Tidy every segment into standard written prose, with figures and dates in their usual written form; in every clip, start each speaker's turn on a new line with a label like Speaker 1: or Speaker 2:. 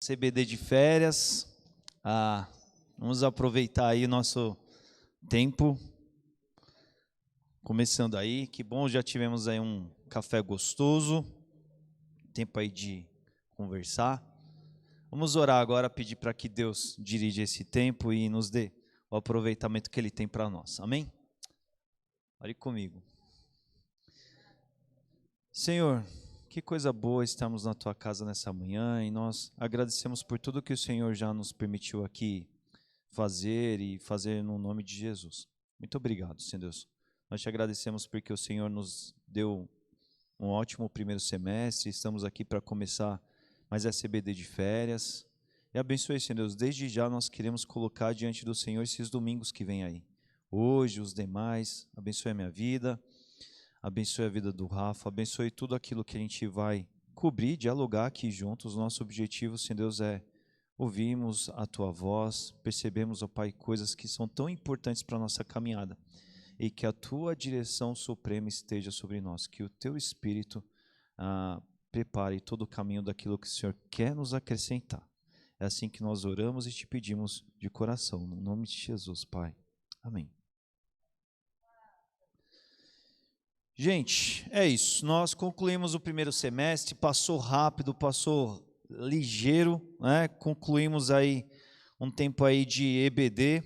Speaker 1: CBD de férias. Vamos aproveitar aí nosso tempo. Começando aí, que bom, já tivemos aí um café gostoso, tempo aí de conversar. Vamos orar agora, pedir para que Deus dirija esse tempo e nos dê o aproveitamento que Ele tem para nós. Amém? Ore comigo. Senhor, que coisa boa estamos na Tua casa nessa manhã e nós agradecemos por tudo que o Senhor já nos permitiu aqui fazer e fazer no nome de Jesus. Muito obrigado, Senhor Deus. Nós te agradecemos porque o Senhor nos deu um ótimo primeiro semestre, estamos aqui para começar mais a CBD de férias. E abençoe, Senhor Deus, desde já nós queremos colocar diante do Senhor esses domingos que vêm aí. Hoje, os demais, abençoe a minha vida, abençoe a vida do Rafa, abençoe tudo aquilo que a gente vai cobrir, dialogar aqui juntos. Nosso objetivo, Senhor Deus, é ouvirmos a Tua voz, percebemos, ó Pai, coisas que são tão importantes para a nossa caminhada. E que a Tua direção suprema esteja sobre nós, que o Teu Espírito prepare todo o caminho daquilo que o Senhor quer nos acrescentar. É assim que nós oramos e te pedimos de coração, no nome de Jesus, Pai. Amém. Gente, é isso. Nós concluímos o primeiro semestre, passou rápido, passou ligeiro, né? Concluímos aí um tempo aí de EBD.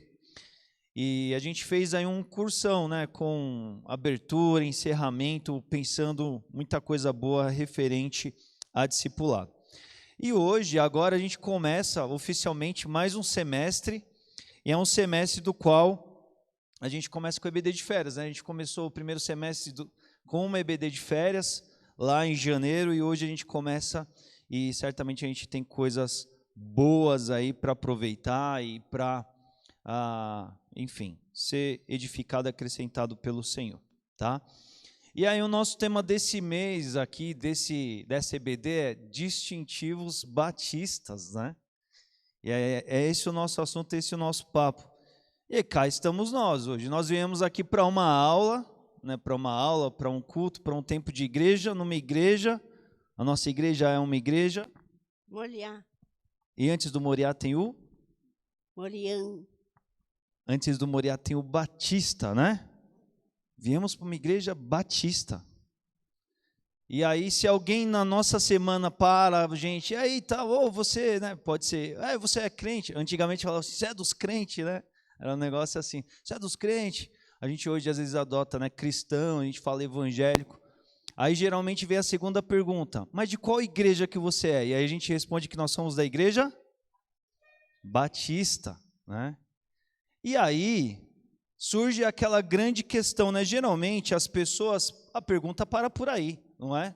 Speaker 1: E a gente fez aí um cursão, né, com abertura, encerramento, pensando muita coisa boa referente a discipulado. E hoje, agora a gente começa oficialmente mais um semestre, e é um semestre do qual a gente começa com o EBD de férias, né? A gente começou o primeiro semestre com uma EBD de férias, lá em janeiro, e hoje a gente começa, e certamente a gente tem coisas boas aí para aproveitar e para enfim, ser edificado, acrescentado pelo Senhor, tá? E aí o nosso tema desse mês aqui, dessa EBD é distintivos batistas, né? E é esse o nosso assunto, esse o nosso papo. E cá estamos nós hoje. Nós viemos aqui para uma aula, né? Para um culto, para um tempo de igreja, numa igreja. A nossa igreja é uma igreja.
Speaker 2: Moriá.
Speaker 1: E antes do Moriá tem o?
Speaker 2: Moriã.
Speaker 1: Antes do Moriá tem o Batista, né? Viemos para uma igreja batista. E aí, se alguém na nossa semana para, gente, e aí, tá, ou você, né? Pode ser, você é crente. Antigamente falava assim, você é dos crentes, né? Era um negócio assim, você é dos crentes. A gente hoje às vezes adota, né? Cristão, a gente fala evangélico. Aí geralmente vem a segunda pergunta, mas de qual igreja que você é? E aí a gente responde que nós somos da igreja batista, né? E aí surge aquela grande questão, né? Geralmente as pessoas, a pergunta para por aí, não é?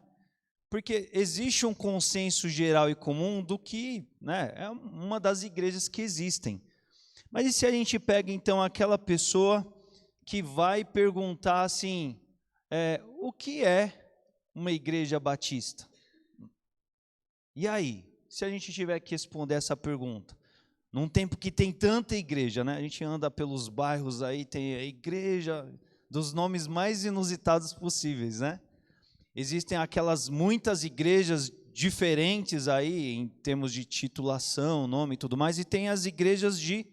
Speaker 1: Porque existe um consenso geral e comum do que, né, é uma das igrejas que existem. Mas e se a gente pega então aquela pessoa que vai perguntar assim, o que é uma igreja batista? E aí, se a gente tiver que responder essa pergunta? Num tempo que tem tanta igreja, né? A gente anda pelos bairros aí, tem a igreja dos nomes mais inusitados possíveis, né? Existem aquelas muitas igrejas diferentes aí, em termos de titulação, nome e tudo mais, e tem as igrejas de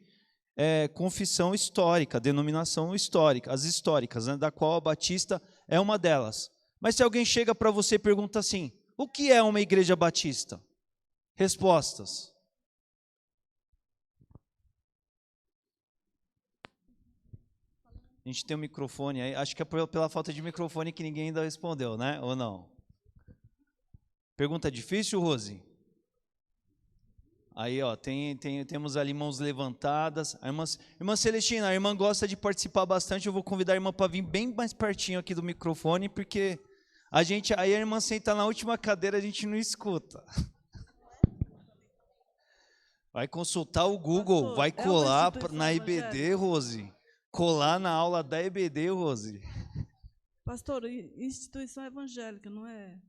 Speaker 1: confissão histórica, denominação histórica, as históricas, né? Da qual a Batista é uma delas. Mas se alguém chega para você e pergunta assim, o que é uma igreja batista? Respostas. A gente tem um microfone aí, acho que é pela falta de microfone que ninguém ainda respondeu, né? Ou não? Pergunta difícil, Rose? Aí, ó, temos ali mãos levantadas. A irmã Celestina, a irmã gosta de participar bastante, eu vou convidar a irmã para vir bem mais pertinho aqui do microfone, porque aí a irmã senta na última cadeira, a gente não escuta. Vai consultar o Google,
Speaker 3: Pastor,
Speaker 1: vai colar na EBD,
Speaker 3: evangélica?
Speaker 1: Rose. Colar na aula da EBD, Rose.
Speaker 3: Pastor, instituição evangélica, não é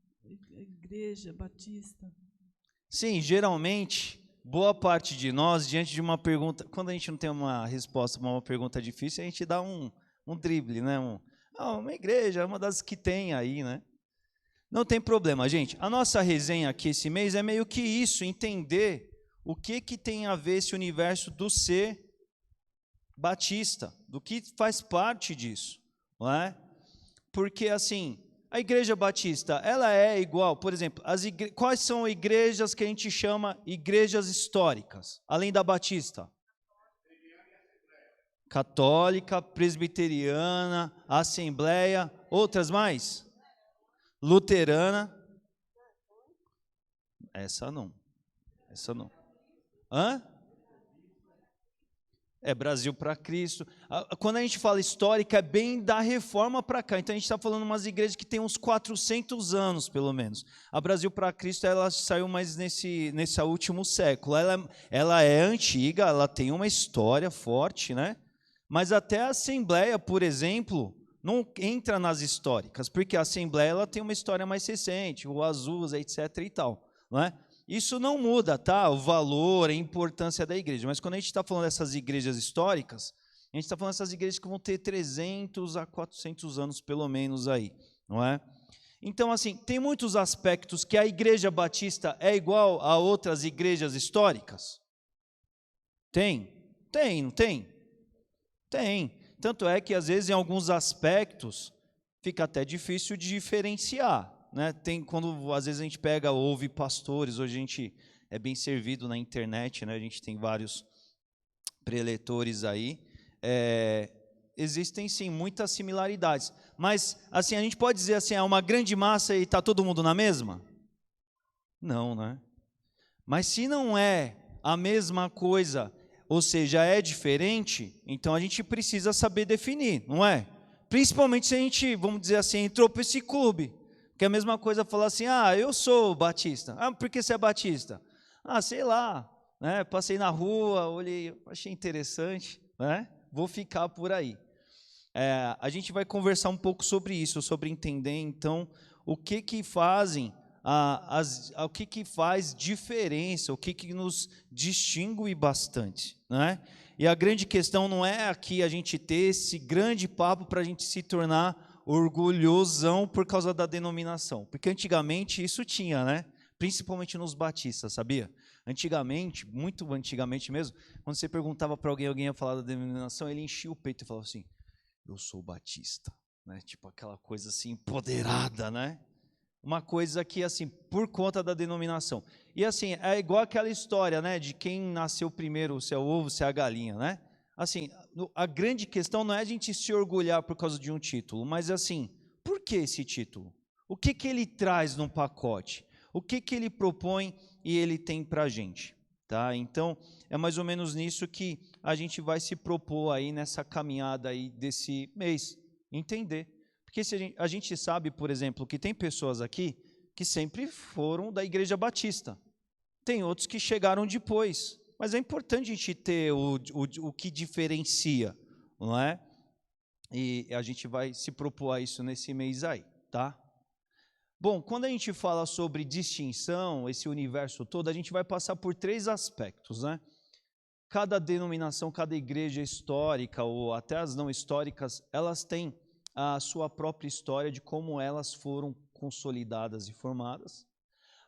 Speaker 3: igreja batista?
Speaker 1: Sim, geralmente, boa parte de nós, diante de uma pergunta, quando a gente não tem uma resposta para uma pergunta difícil, a gente dá um drible, né? Uma igreja, uma das que tem aí, né? Não tem problema, gente. A nossa resenha aqui esse mês é meio que isso, entender o que tem a ver esse universo do ser batista, do que faz parte disso, não é? Porque, assim, a igreja batista, ela é igual, por exemplo, quais são igrejas que a gente chama igrejas históricas, além da batista? Católica, presbiteriana, assembleia, outras mais? Luterana. Essa não. Hã? É Brasil para Cristo. Quando a gente fala histórica, é bem da reforma para cá. Então a gente está falando de umas igrejas que tem uns 400 anos, pelo menos. A Brasil para Cristo, ela saiu mais nesse último século. Ela é antiga, ela tem uma história forte, né? Mas até a Assembleia, por exemplo, não entra nas históricas, porque a Assembleia ela tem uma história mais recente, o Azusa, etc. e tal, não é? Isso não muda, tá? O valor, a importância da igreja. Mas quando a gente está falando dessas igrejas históricas, a gente está falando dessas igrejas que vão ter 300 a 400 anos, pelo menos, aí, não é? Então, assim, tem muitos aspectos que a igreja batista é igual a outras igrejas históricas? Tem, não tem? Tem. Tanto é que, às vezes, em alguns aspectos, fica até difícil de diferenciar. Né? Tem quando às vezes a gente ouve pastores, hoje a gente é bem servido na internet, né? A gente tem vários preletores aí, existem sim muitas similaridades, mas assim, a gente pode dizer assim, é uma grande massa e está todo mundo na mesma? Não, né? Mas se não é a mesma coisa, ou seja, é diferente, então a gente precisa saber definir, não é? Principalmente se a gente, vamos dizer assim, entrou para esse clube. Que é a mesma coisa falar assim, eu sou batista. Por que você é batista? Sei lá, né? Passei na rua, olhei, achei interessante, né? Vou ficar por aí. A gente vai conversar um pouco sobre isso, sobre entender, então, o que fazem, o que faz diferença, o que nos distingue bastante, né? E a grande questão não é aqui a gente ter esse grande papo para a gente se tornar orgulhosão por causa da denominação, porque antigamente isso tinha, né? Principalmente nos batistas, sabia? Antigamente, muito antigamente mesmo, quando você perguntava para alguém ia falar da denominação, ele enchia o peito e falava assim, eu sou batista, né? Tipo aquela coisa assim, empoderada, né? Uma coisa que, assim, por conta da denominação. E assim, é igual aquela história, né? De quem nasceu primeiro, se é o ovo, se é a galinha, né? Assim, a grande questão não é a gente se orgulhar por causa de um título, mas assim, por que esse título? O que ele traz no pacote? O que ele propõe e ele tem para a gente? Tá? Então, é mais ou menos nisso que a gente vai se propor aí nessa caminhada aí desse mês, entender. Porque se a gente sabe, por exemplo, que tem pessoas aqui que sempre foram da Igreja Batista. Tem outros que chegaram depois. Mas é importante a gente ter o que diferencia, não é? E a gente vai se propor a isso nesse mês aí, tá? Bom, quando a gente fala sobre distinção, esse universo todo, a gente vai passar por 3 aspectos, né? Cada denominação, cada igreja histórica, ou até as não históricas, elas têm a sua própria história de como elas foram consolidadas e formadas.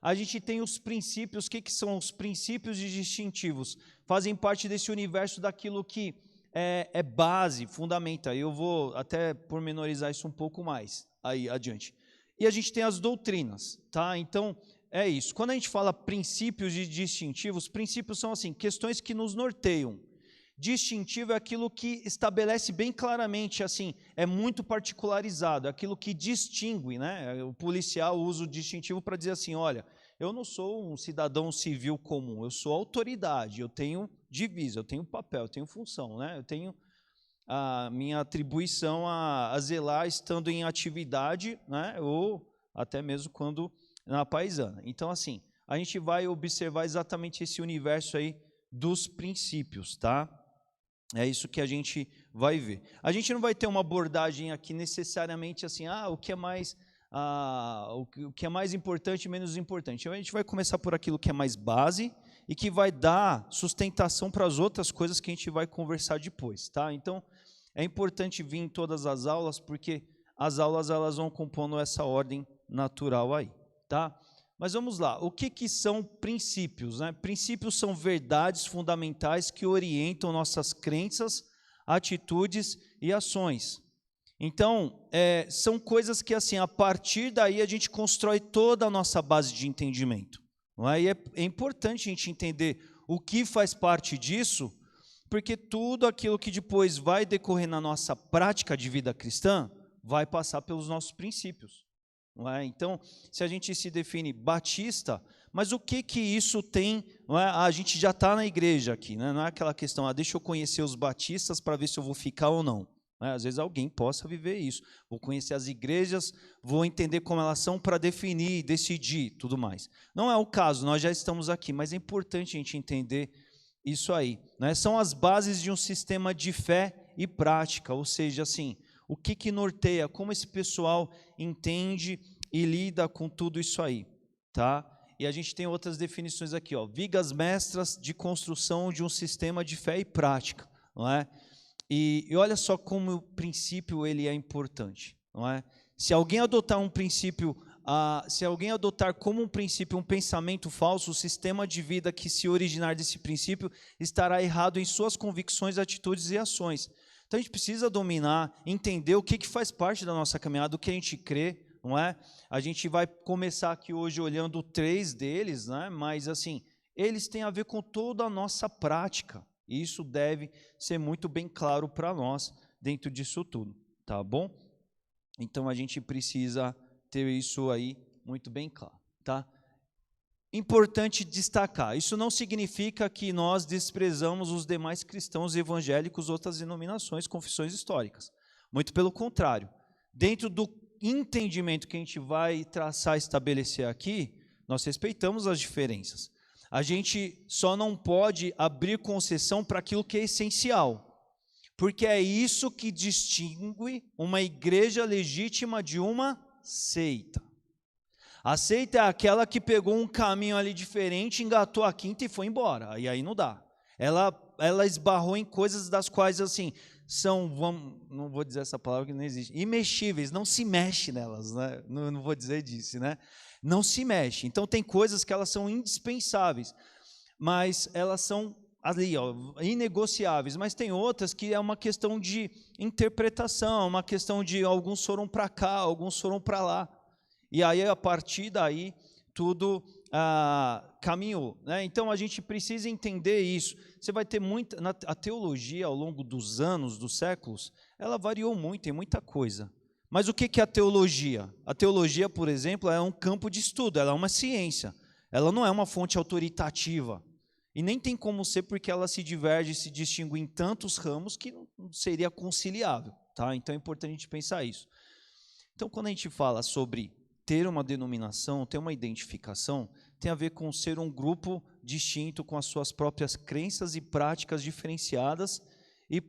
Speaker 1: A gente tem os princípios, o que são os princípios e distintivos? Fazem parte desse universo daquilo que é base, fundamenta. Eu vou até pormenorizar isso um pouco mais aí adiante. E a gente tem as doutrinas, tá? Então, é isso. Quando a gente fala princípios e distintivos, princípios são assim, questões que nos norteiam. Distintivo é aquilo que estabelece bem claramente, assim, é muito particularizado, é aquilo que distingue, né? O policial usa o distintivo para dizer assim, olha, eu não sou um cidadão civil comum, eu sou autoridade, eu tenho divisa, eu tenho papel, eu tenho função, né? Eu tenho a minha atribuição a zelar estando em atividade, né? Ou até mesmo quando na paisana. Então, assim, a gente vai observar exatamente esse universo aí dos princípios, tá? É isso que a gente vai ver. A gente não vai ter uma abordagem aqui necessariamente assim, o que é mais importante e menos importante. Então, a gente vai começar por aquilo que é mais base e que vai dar sustentação para as outras coisas que a gente vai conversar depois, tá? Então, é importante vir em todas as aulas, porque as aulas elas vão compondo essa ordem natural aí, tá? Mas vamos lá, o que são princípios, né? Princípios são verdades fundamentais que orientam nossas crenças, atitudes e ações. Então, são coisas que, assim, a partir daí a gente constrói toda a nossa base de entendimento. Não é? E é importante a gente entender o que faz parte disso, porque tudo aquilo que depois vai decorrer na nossa prática de vida cristã vai passar pelos nossos princípios. Não é? Então, se a gente se define batista, mas o que isso tem? Não é? A gente já está na igreja aqui, né? Não é aquela questão, deixa eu conhecer os batistas para ver se eu vou ficar ou não. Não é? Às vezes alguém possa viver isso. Vou conhecer as igrejas, vou entender como elas são para definir, decidir, tudo mais. Não é o caso, nós já estamos aqui, mas é importante a gente entender isso aí. Né? São as bases de um sistema de fé e prática, ou seja, assim, o que norteia, como esse pessoal entende e lida com tudo isso aí, tá? E a gente tem outras definições aqui, ó, vigas mestras de construção de um sistema de fé e prática, não é? E olha só como o princípio ele é importante, não é? Se alguém adotar um princípio, se alguém adotar como um princípio um pensamento falso, o sistema de vida que se originar desse princípio estará errado em suas convicções, atitudes e ações. Então a gente precisa dominar, entender o que faz parte da nossa caminhada, o que a gente crê, não é? A gente vai começar aqui hoje olhando 3 deles, né? Mas assim, eles têm a ver com toda a nossa prática. E isso deve ser muito bem claro para nós dentro disso tudo, tá bom? Então a gente precisa ter isso aí muito bem claro, tá? Importante destacar, isso não significa que nós desprezamos os demais cristãos evangélicos, outras denominações, confissões históricas. Muito pelo contrário. Dentro do entendimento que a gente vai traçar, estabelecer aqui, nós respeitamos as diferenças. A gente só não pode abrir concessão para aquilo que é essencial, porque é isso que distingue uma igreja legítima de uma seita. A seita é aquela que pegou um caminho ali diferente, engatou a quinta e foi embora. E aí não dá. Ela esbarrou em coisas das quais, assim, são, não vou dizer essa palavra que não existe, imexíveis, não se mexe nelas, né? Não vou dizer disso, né? Não se mexe. Então tem coisas que elas são indispensáveis, mas elas são ali, ó, inegociáveis, mas tem outras que é uma questão de interpretação, uma questão de alguns foram para cá, alguns foram para lá. E aí, a partir daí, tudo caminhou, né? Então, a gente precisa entender isso. Você vai ter a teologia, ao longo dos anos, dos séculos, ela variou muito, tem muita coisa. Mas o que é a teologia? A teologia, por exemplo, é um campo de estudo, ela é uma ciência. Ela não é uma fonte autoritativa. E nem tem como ser, porque ela se diverge, se distingue em tantos ramos que não seria conciliável, tá? Então, é importante a gente pensar isso. Então, quando a gente fala sobre ter uma denominação, ter uma identificação, tem a ver com ser um grupo distinto, com as suas próprias crenças e práticas diferenciadas, e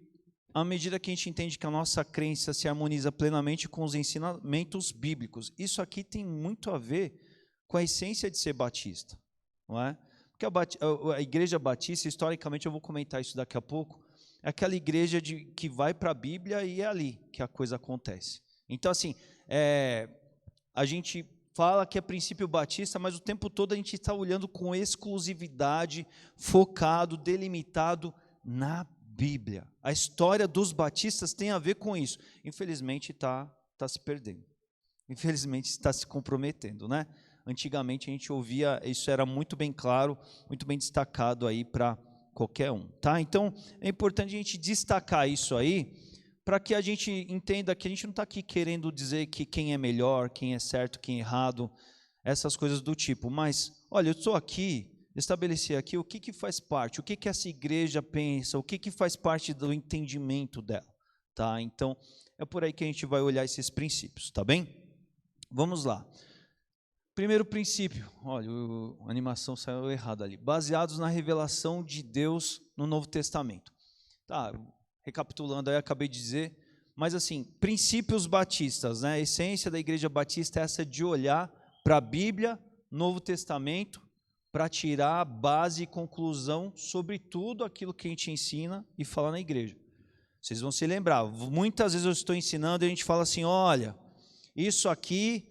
Speaker 1: à medida que a gente entende que a nossa crença se harmoniza plenamente com os ensinamentos bíblicos. Isso aqui tem muito a ver com a essência de ser batista, não é? Porque a igreja batista, historicamente, eu vou comentar isso daqui a pouco, é aquela igreja que vai para a Bíblia e é ali que a coisa acontece. Então, assim, a gente fala que é princípio batista, mas o tempo todo a gente está olhando com exclusividade, focado, delimitado na Bíblia. A história dos batistas tem a ver com isso. Infelizmente está se perdendo. Infelizmente está se comprometendo, né? Antigamente a gente ouvia, isso era muito bem claro, muito bem destacado aí para qualquer um, tá? Então é importante a gente destacar isso aí, para que a gente entenda que a gente não está aqui querendo dizer que quem é melhor, quem é certo, quem é errado, essas coisas do tipo. Mas, olha, eu estou aqui, estabeleci aqui o que faz parte, o que essa igreja pensa, o que faz parte do entendimento dela, tá? Então, é por aí que a gente vai olhar esses princípios, tá bem? Vamos lá. Primeiro princípio, olha, a animação saiu errada ali. Baseados na revelação de Deus no Novo Testamento. Tá, recapitulando aí, acabei de dizer, mas assim, princípios batistas, né? A essência da igreja batista é essa de olhar para a Bíblia, Novo Testamento, para tirar a base e conclusão sobre tudo aquilo que a gente ensina e fala na igreja. Vocês vão se lembrar, muitas vezes eu estou ensinando e a gente fala assim, olha, isso aqui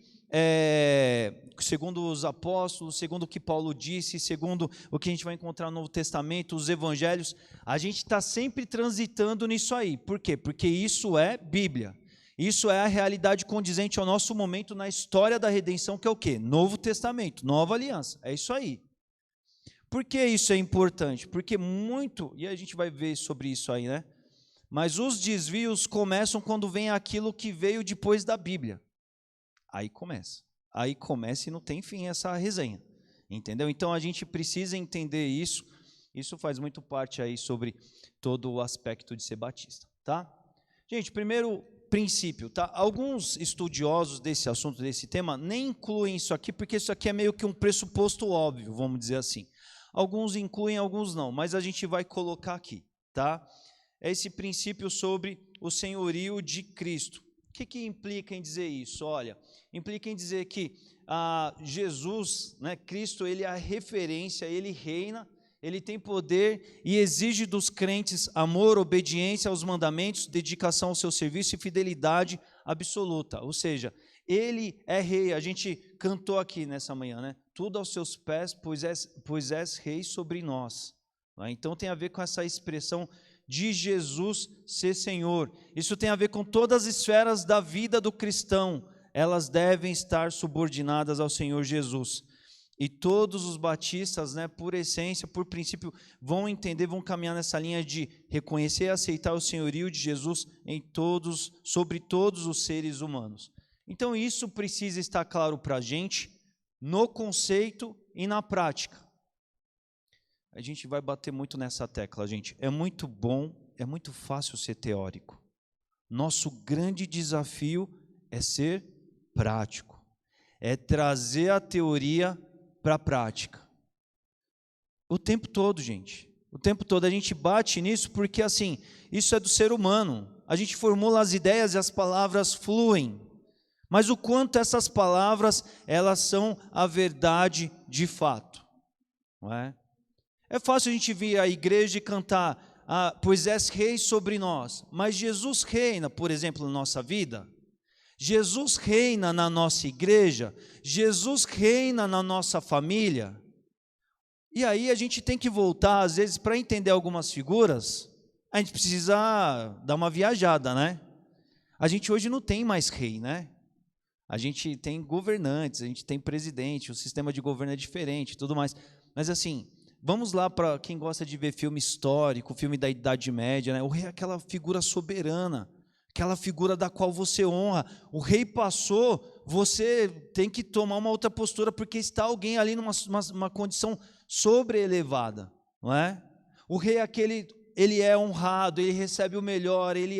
Speaker 1: segundo os apóstolos, segundo o que Paulo disse, segundo o que a gente vai encontrar no Novo Testamento, os evangelhos, a gente está sempre transitando nisso aí. Por quê? Porque isso é Bíblia. Isso é a realidade condizente ao nosso momento na história da redenção, que é o quê? Novo Testamento, nova aliança. É isso aí. Por que isso é importante? Porque e a gente vai ver sobre isso aí, né? Mas os desvios começam quando vem aquilo que veio depois da Bíblia. Aí começa e não tem fim essa resenha, entendeu? Então a gente precisa entender isso faz muito parte aí sobre todo o aspecto de ser batista, tá? Gente, primeiro princípio, tá? Alguns estudiosos desse assunto, desse tema, nem incluem isso aqui, porque isso aqui é meio que um pressuposto óbvio, vamos dizer assim. Alguns incluem, alguns não, mas a gente vai colocar aqui, tá? É esse princípio sobre o senhorio de Cristo. O que implica em dizer isso? Olha, implica em dizer que Jesus, né, Cristo, ele é a referência, ele reina, ele tem poder e exige dos crentes amor, obediência aos mandamentos, dedicação ao seu serviço e fidelidade absoluta. Ou seja, ele é rei. A gente cantou aqui nessa manhã, né? Tudo aos seus pés, pois és rei sobre nós. Então tem a ver com essa expressão de Jesus ser Senhor. Isso tem a ver com todas as esferas da vida do cristão. Elas devem estar subordinadas ao Senhor Jesus. E todos os batistas, né, por essência, por princípio, vão entender, vão caminhar nessa linha de reconhecer e aceitar o senhorio de Jesus sobre todos os seres humanos. Então isso precisa estar claro para a gente, no conceito e na prática. A gente vai bater muito nessa tecla, gente. É muito bom, é muito fácil ser teórico. Nosso grande desafio é ser prático. É trazer a teoria para a prática. O tempo todo, gente. O tempo todo a gente bate nisso porque, assim, isso é do ser humano. A gente formula as ideias e as palavras fluem. Mas o quanto essas palavras, elas são a verdade de fato. Não é? É fácil a gente vir à igreja e cantar, pois és rei sobre nós. Mas Jesus reina, por exemplo, na nossa vida. Jesus reina na nossa igreja. Jesus reina na nossa família. E aí a gente tem que voltar, às vezes, para entender algumas figuras, a gente precisa dar uma viajada, né? A gente hoje não tem mais rei, né? A gente tem governantes, a gente tem presidente, o sistema de governo é diferente e tudo mais. Mas assim, vamos lá para quem gosta de ver filme histórico, filme da Idade Média, né? O rei é aquela figura soberana, aquela figura da qual você honra. O rei passou, você tem que tomar uma outra postura, porque está alguém ali numa condição sobreelevada, não é? O rei é aquele, ele é honrado, ele recebe o melhor, ele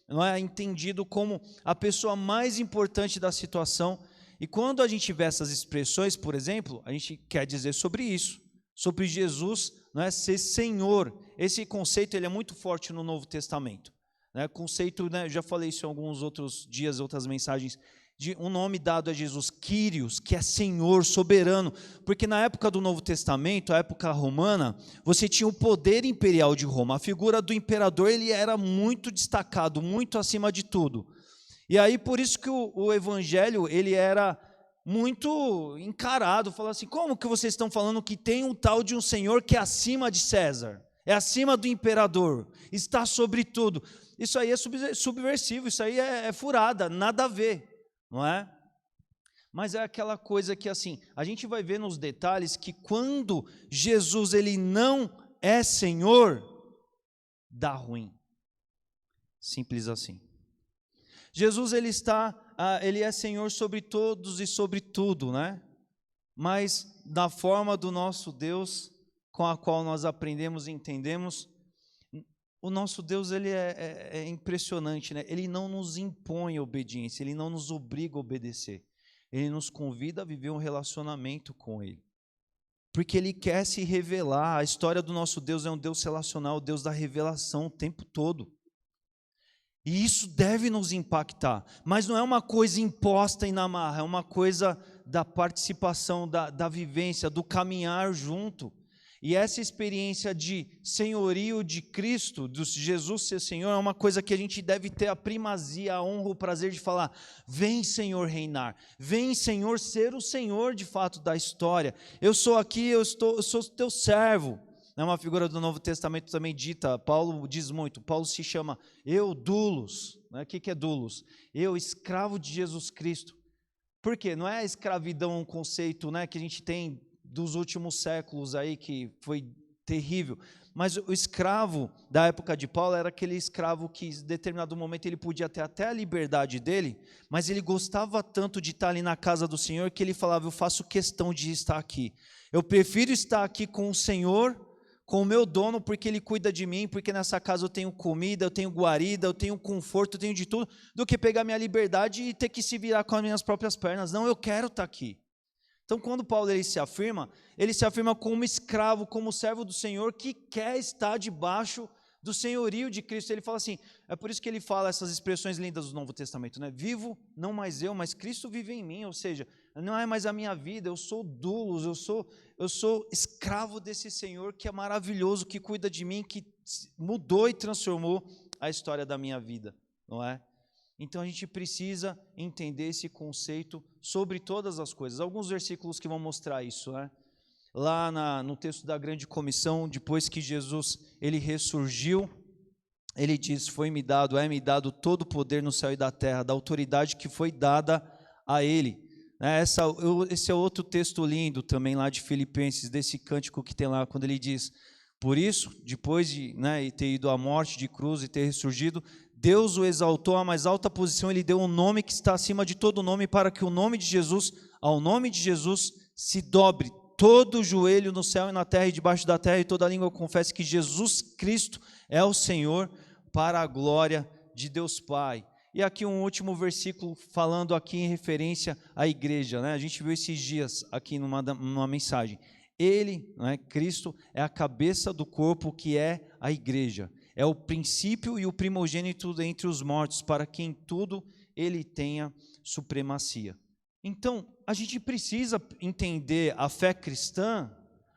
Speaker 1: não é entendido como a pessoa mais importante da situação. E quando a gente vê essas expressões, por exemplo, a gente quer dizer sobre isso, sobre Jesus, não é, ser Senhor. Esse conceito ele é muito forte no Novo Testamento. Né? Conceito, né, já falei isso em alguns outros dias, outras mensagens, de um nome dado a Jesus, Kyrios, que é Senhor, soberano, porque na época do Novo Testamento, a época romana, você tinha o poder imperial de Roma, a figura do imperador ele era muito destacado, muito acima de tudo, e aí por isso que o evangelho ele era muito encarado, falando assim, como que vocês estão falando que tem um tal de um Senhor que é acima de César, é acima do imperador, está sobre tudo? Isso aí é subversivo, isso aí é furada, nada a ver. Não é? Mas é aquela coisa que assim, a gente vai ver nos detalhes que quando Jesus ele não é Senhor, dá ruim. Simples assim. Jesus ele é Senhor sobre todos e sobre tudo, né? Mas da forma do nosso Deus, com a qual nós aprendemos e entendemos, o nosso Deus ele é impressionante, né? Ele não nos impõe obediência, Ele não nos obriga a obedecer. Ele nos convida a viver um relacionamento com Ele. Porque Ele quer se revelar. A história do nosso Deus é um Deus relacional, o Deus da revelação o tempo todo. E isso deve nos impactar. Mas não é uma coisa imposta e na marra, é uma coisa da participação, da vivência, do caminhar junto. E essa experiência de senhorio de Cristo, de Jesus ser Senhor, é uma coisa que a gente deve ter a primazia, a honra, o prazer de falar: vem, Senhor, reinar, vem, Senhor, ser o Senhor de fato da história. Eu sou aqui, eu sou teu servo. É uma figura do Novo Testamento também dita, Paulo diz muito, Paulo se chama eu, doulos. O que é doulos? Eu, escravo de Jesus Cristo. Por quê? Não é a escravidão um conceito, né, que a gente tem dos últimos séculos aí, que foi terrível, mas o escravo da época de Paulo era aquele escravo que em determinado momento ele podia ter até a liberdade dele, mas ele gostava tanto de estar ali na casa do Senhor, que ele falava: eu faço questão de estar aqui, eu prefiro estar aqui com o Senhor, com o meu dono, porque ele cuida de mim, porque nessa casa eu tenho comida, eu tenho guarida, eu tenho conforto, eu tenho de tudo, do que pegar minha liberdade e ter que se virar com as minhas próprias pernas. Não, eu quero estar aqui. Então, quando Paulo ele se afirma como escravo, como servo do Senhor, que quer estar debaixo do senhorio de Cristo. Ele fala assim, é por isso que ele fala essas expressões lindas do Novo Testamento, né? Vivo, não mais eu, mas Cristo vive em mim, ou seja, não é mais a minha vida, eu sou doulos, eu sou escravo desse Senhor que é maravilhoso, que cuida de mim, que mudou e transformou a história da minha vida, não é? Então a gente precisa entender esse conceito sobre todas as coisas. Alguns versículos que vão mostrar isso, né? Lá no texto da grande comissão, depois que Jesus ele ressurgiu, ele diz: foi-me dado, é-me dado todo o poder no céu e da terra, da autoridade que foi dada a ele. Esse é outro texto lindo também lá de Filipenses, desse cântico que tem lá, quando ele diz: por isso, depois de ter ido à morte de cruz e ter ressurgido, Deus o exaltou à mais alta posição, ele deu um nome que está acima de todo nome, para que o nome de Jesus, ao nome de Jesus, se dobre todo o joelho no céu e na terra e debaixo da terra, e toda língua confesse que Jesus Cristo é o Senhor, para a glória de Deus Pai. E aqui um último versículo falando aqui em referência à igreja, né? A gente viu esses dias aqui numa mensagem. Ele, Cristo, é a cabeça do corpo, que é a igreja. É o princípio e o primogênito dentre os mortos, para que em tudo ele tenha supremacia. Então, a gente precisa entender a fé cristã,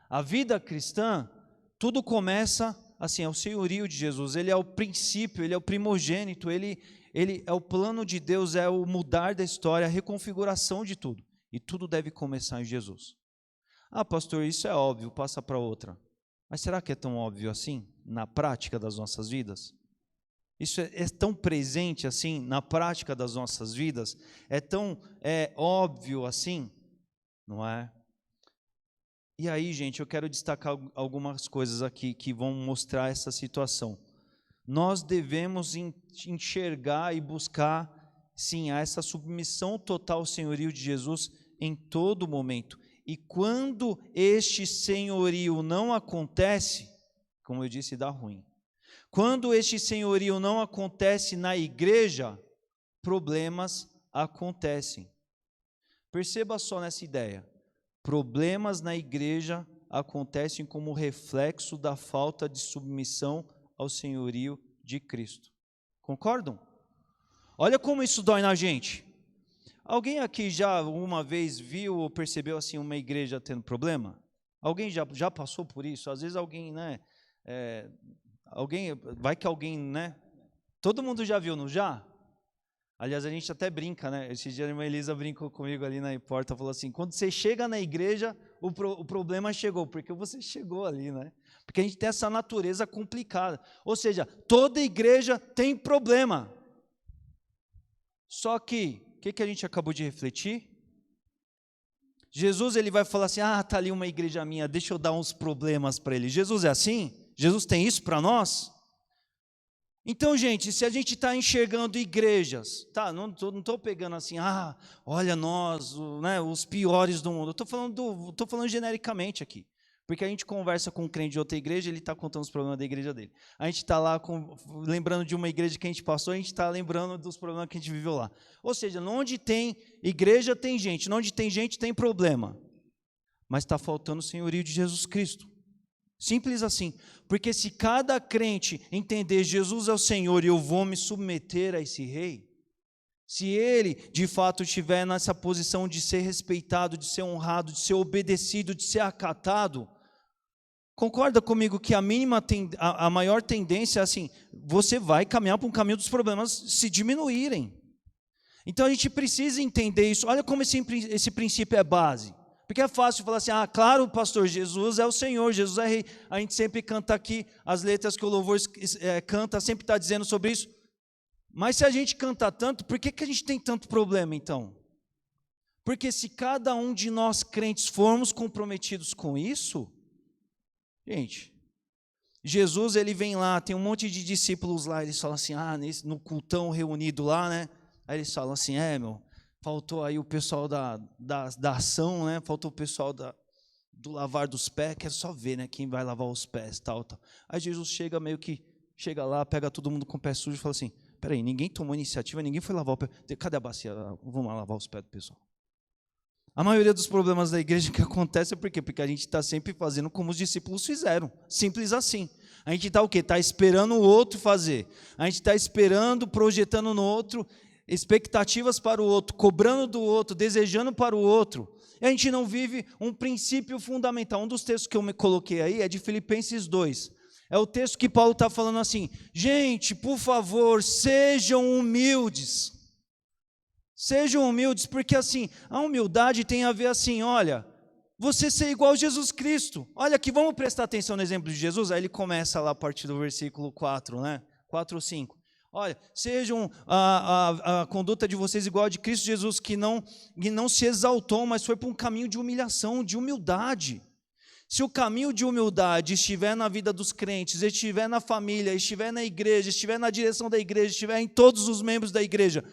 Speaker 1: a vida cristã. Tudo começa assim, é o senhorio de Jesus, ele é o princípio, ele é o primogênito, ele é o plano de Deus, é o mudar da história, a reconfiguração de tudo. E tudo deve começar em Jesus. Ah, pastor, isso é óbvio, passa para outra. Mas será que é tão óbvio assim, na prática das nossas vidas? Isso é tão presente assim, na prática das nossas vidas? É tão óbvio assim? Não é? E aí, gente, eu quero destacar algumas coisas aqui que vão mostrar essa situação. Nós devemos enxergar e buscar, sim, essa submissão total ao senhorio de Jesus em todo momento. E quando este senhorio não acontece, como eu disse, dá ruim. Quando este senhorio não acontece na igreja, problemas acontecem. Perceba só nessa ideia. Problemas na igreja acontecem como reflexo da falta de submissão ao senhorio de Cristo. Concordam? Olha como isso dói na gente. Alguém aqui já uma vez viu ou percebeu assim uma igreja tendo problema? Alguém já passou por isso? Às vezes alguém, vai que alguém, todo mundo já viu, não já? Aliás, a gente até brinca, Esse dia a irmã Elisa brincou comigo ali na porta, falou assim, quando você chega na igreja, o problema chegou, porque você chegou ali, Porque a gente tem essa natureza complicada. Ou seja, toda igreja tem problema. Só que, o que a gente acabou de refletir? Jesus, ele vai falar assim, tá ali uma igreja minha, deixa eu dar uns problemas para ele. Jesus é assim? Jesus tem isso para nós? Então, gente, se a gente está enxergando igrejas, não estou pegando assim, olha nós, os piores do mundo. Estou falando genericamente aqui, porque a gente conversa com um crente de outra igreja, ele está contando os problemas da igreja dele. A gente está lá lembrando de uma igreja que a gente passou, a gente está lembrando dos problemas que a gente viveu lá. Ou seja, onde tem igreja tem gente, onde tem gente tem problema, mas está faltando o senhorio de Jesus Cristo. Simples assim, porque se cada crente entender Jesus é o Senhor e eu vou me submeter a esse rei, se ele de fato estiver nessa posição de ser respeitado, de ser honrado, de ser obedecido, de ser acatado, Concorda comigo que a maior tendência é assim, você vai caminhar para um caminho dos problemas se diminuírem. Então a gente precisa entender isso. Olha como esse princípio é base. Porque é fácil falar assim, claro, pastor, Jesus é o Senhor, Jesus é Rei. A gente sempre canta aqui, as letras que o louvor canta, sempre está dizendo sobre isso. Mas se a gente canta tanto, por que a gente tem tanto problema então? Porque se cada um de nós crentes formos comprometidos com isso, gente, Jesus ele vem lá, tem um monte de discípulos lá, eles falam assim, no cultão reunido lá, né? Aí eles falam assim, faltou aí o pessoal da ação, né? Faltou o pessoal do lavar dos pés, quero só ver, né? Quem vai lavar os pés, tal. Aí Jesus chega lá, pega todo mundo com o pé sujo e fala assim, peraí, ninguém tomou iniciativa, ninguém foi lavar o pé, cadê a bacia? Vamos lá lavar os pés do pessoal. A maioria dos problemas da igreja que acontece é por quê? Porque a gente está sempre fazendo como os discípulos fizeram, simples assim. A gente está o quê? Está esperando o outro fazer, a gente está esperando, projetando no outro, expectativas para o outro, cobrando do outro, desejando para o outro, e a gente não vive um princípio fundamental. Um dos textos que eu me coloquei aí é de Filipenses 2, é o texto que Paulo está falando assim, gente, por favor, sejam humildes, porque assim, a humildade tem a ver assim, olha, você ser igual a Jesus Cristo, olha aqui, vamos prestar atenção no exemplo de Jesus, aí ele começa lá a partir do versículo 4, né, 4 ou 5, olha, sejam a conduta de vocês igual a de Cristo Jesus, que não se exaltou, mas foi para um caminho de humilhação, de humildade. Se o caminho de humildade estiver na vida dos crentes, estiver na família, estiver na igreja, estiver na direção da igreja, estiver em todos os membros da igreja,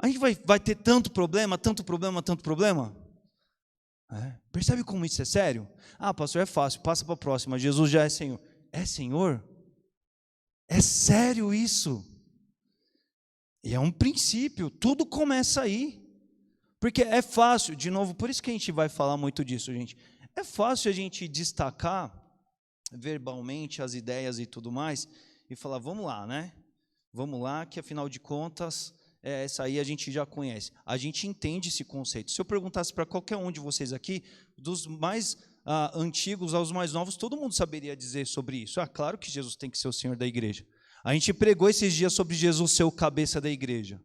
Speaker 1: a gente vai ter tanto problema. Percebe como isso é sério? Pastor, é fácil, passa para a próxima, Jesus já é Senhor. É Senhor? É sério isso? E é um princípio, tudo começa aí. Porque é fácil, de novo, por isso que a gente vai falar muito disso, gente. É fácil a gente destacar verbalmente as ideias e tudo mais, e falar, vamos lá, né? Vamos lá, que afinal de contas, essa aí a gente já conhece. A gente entende esse conceito. Se eu perguntasse para qualquer um de vocês aqui, dos mais antigos aos mais novos, todo mundo saberia dizer sobre isso. Claro que Jesus tem que ser o Senhor da igreja. A gente pregou esses dias sobre Jesus ser o cabeça da igreja.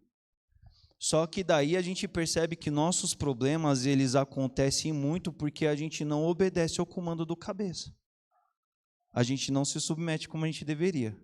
Speaker 1: Só que daí a gente percebe que nossos problemas, eles acontecem muito porque a gente não obedece ao comando do cabeça. A gente não se submete como a gente deveria.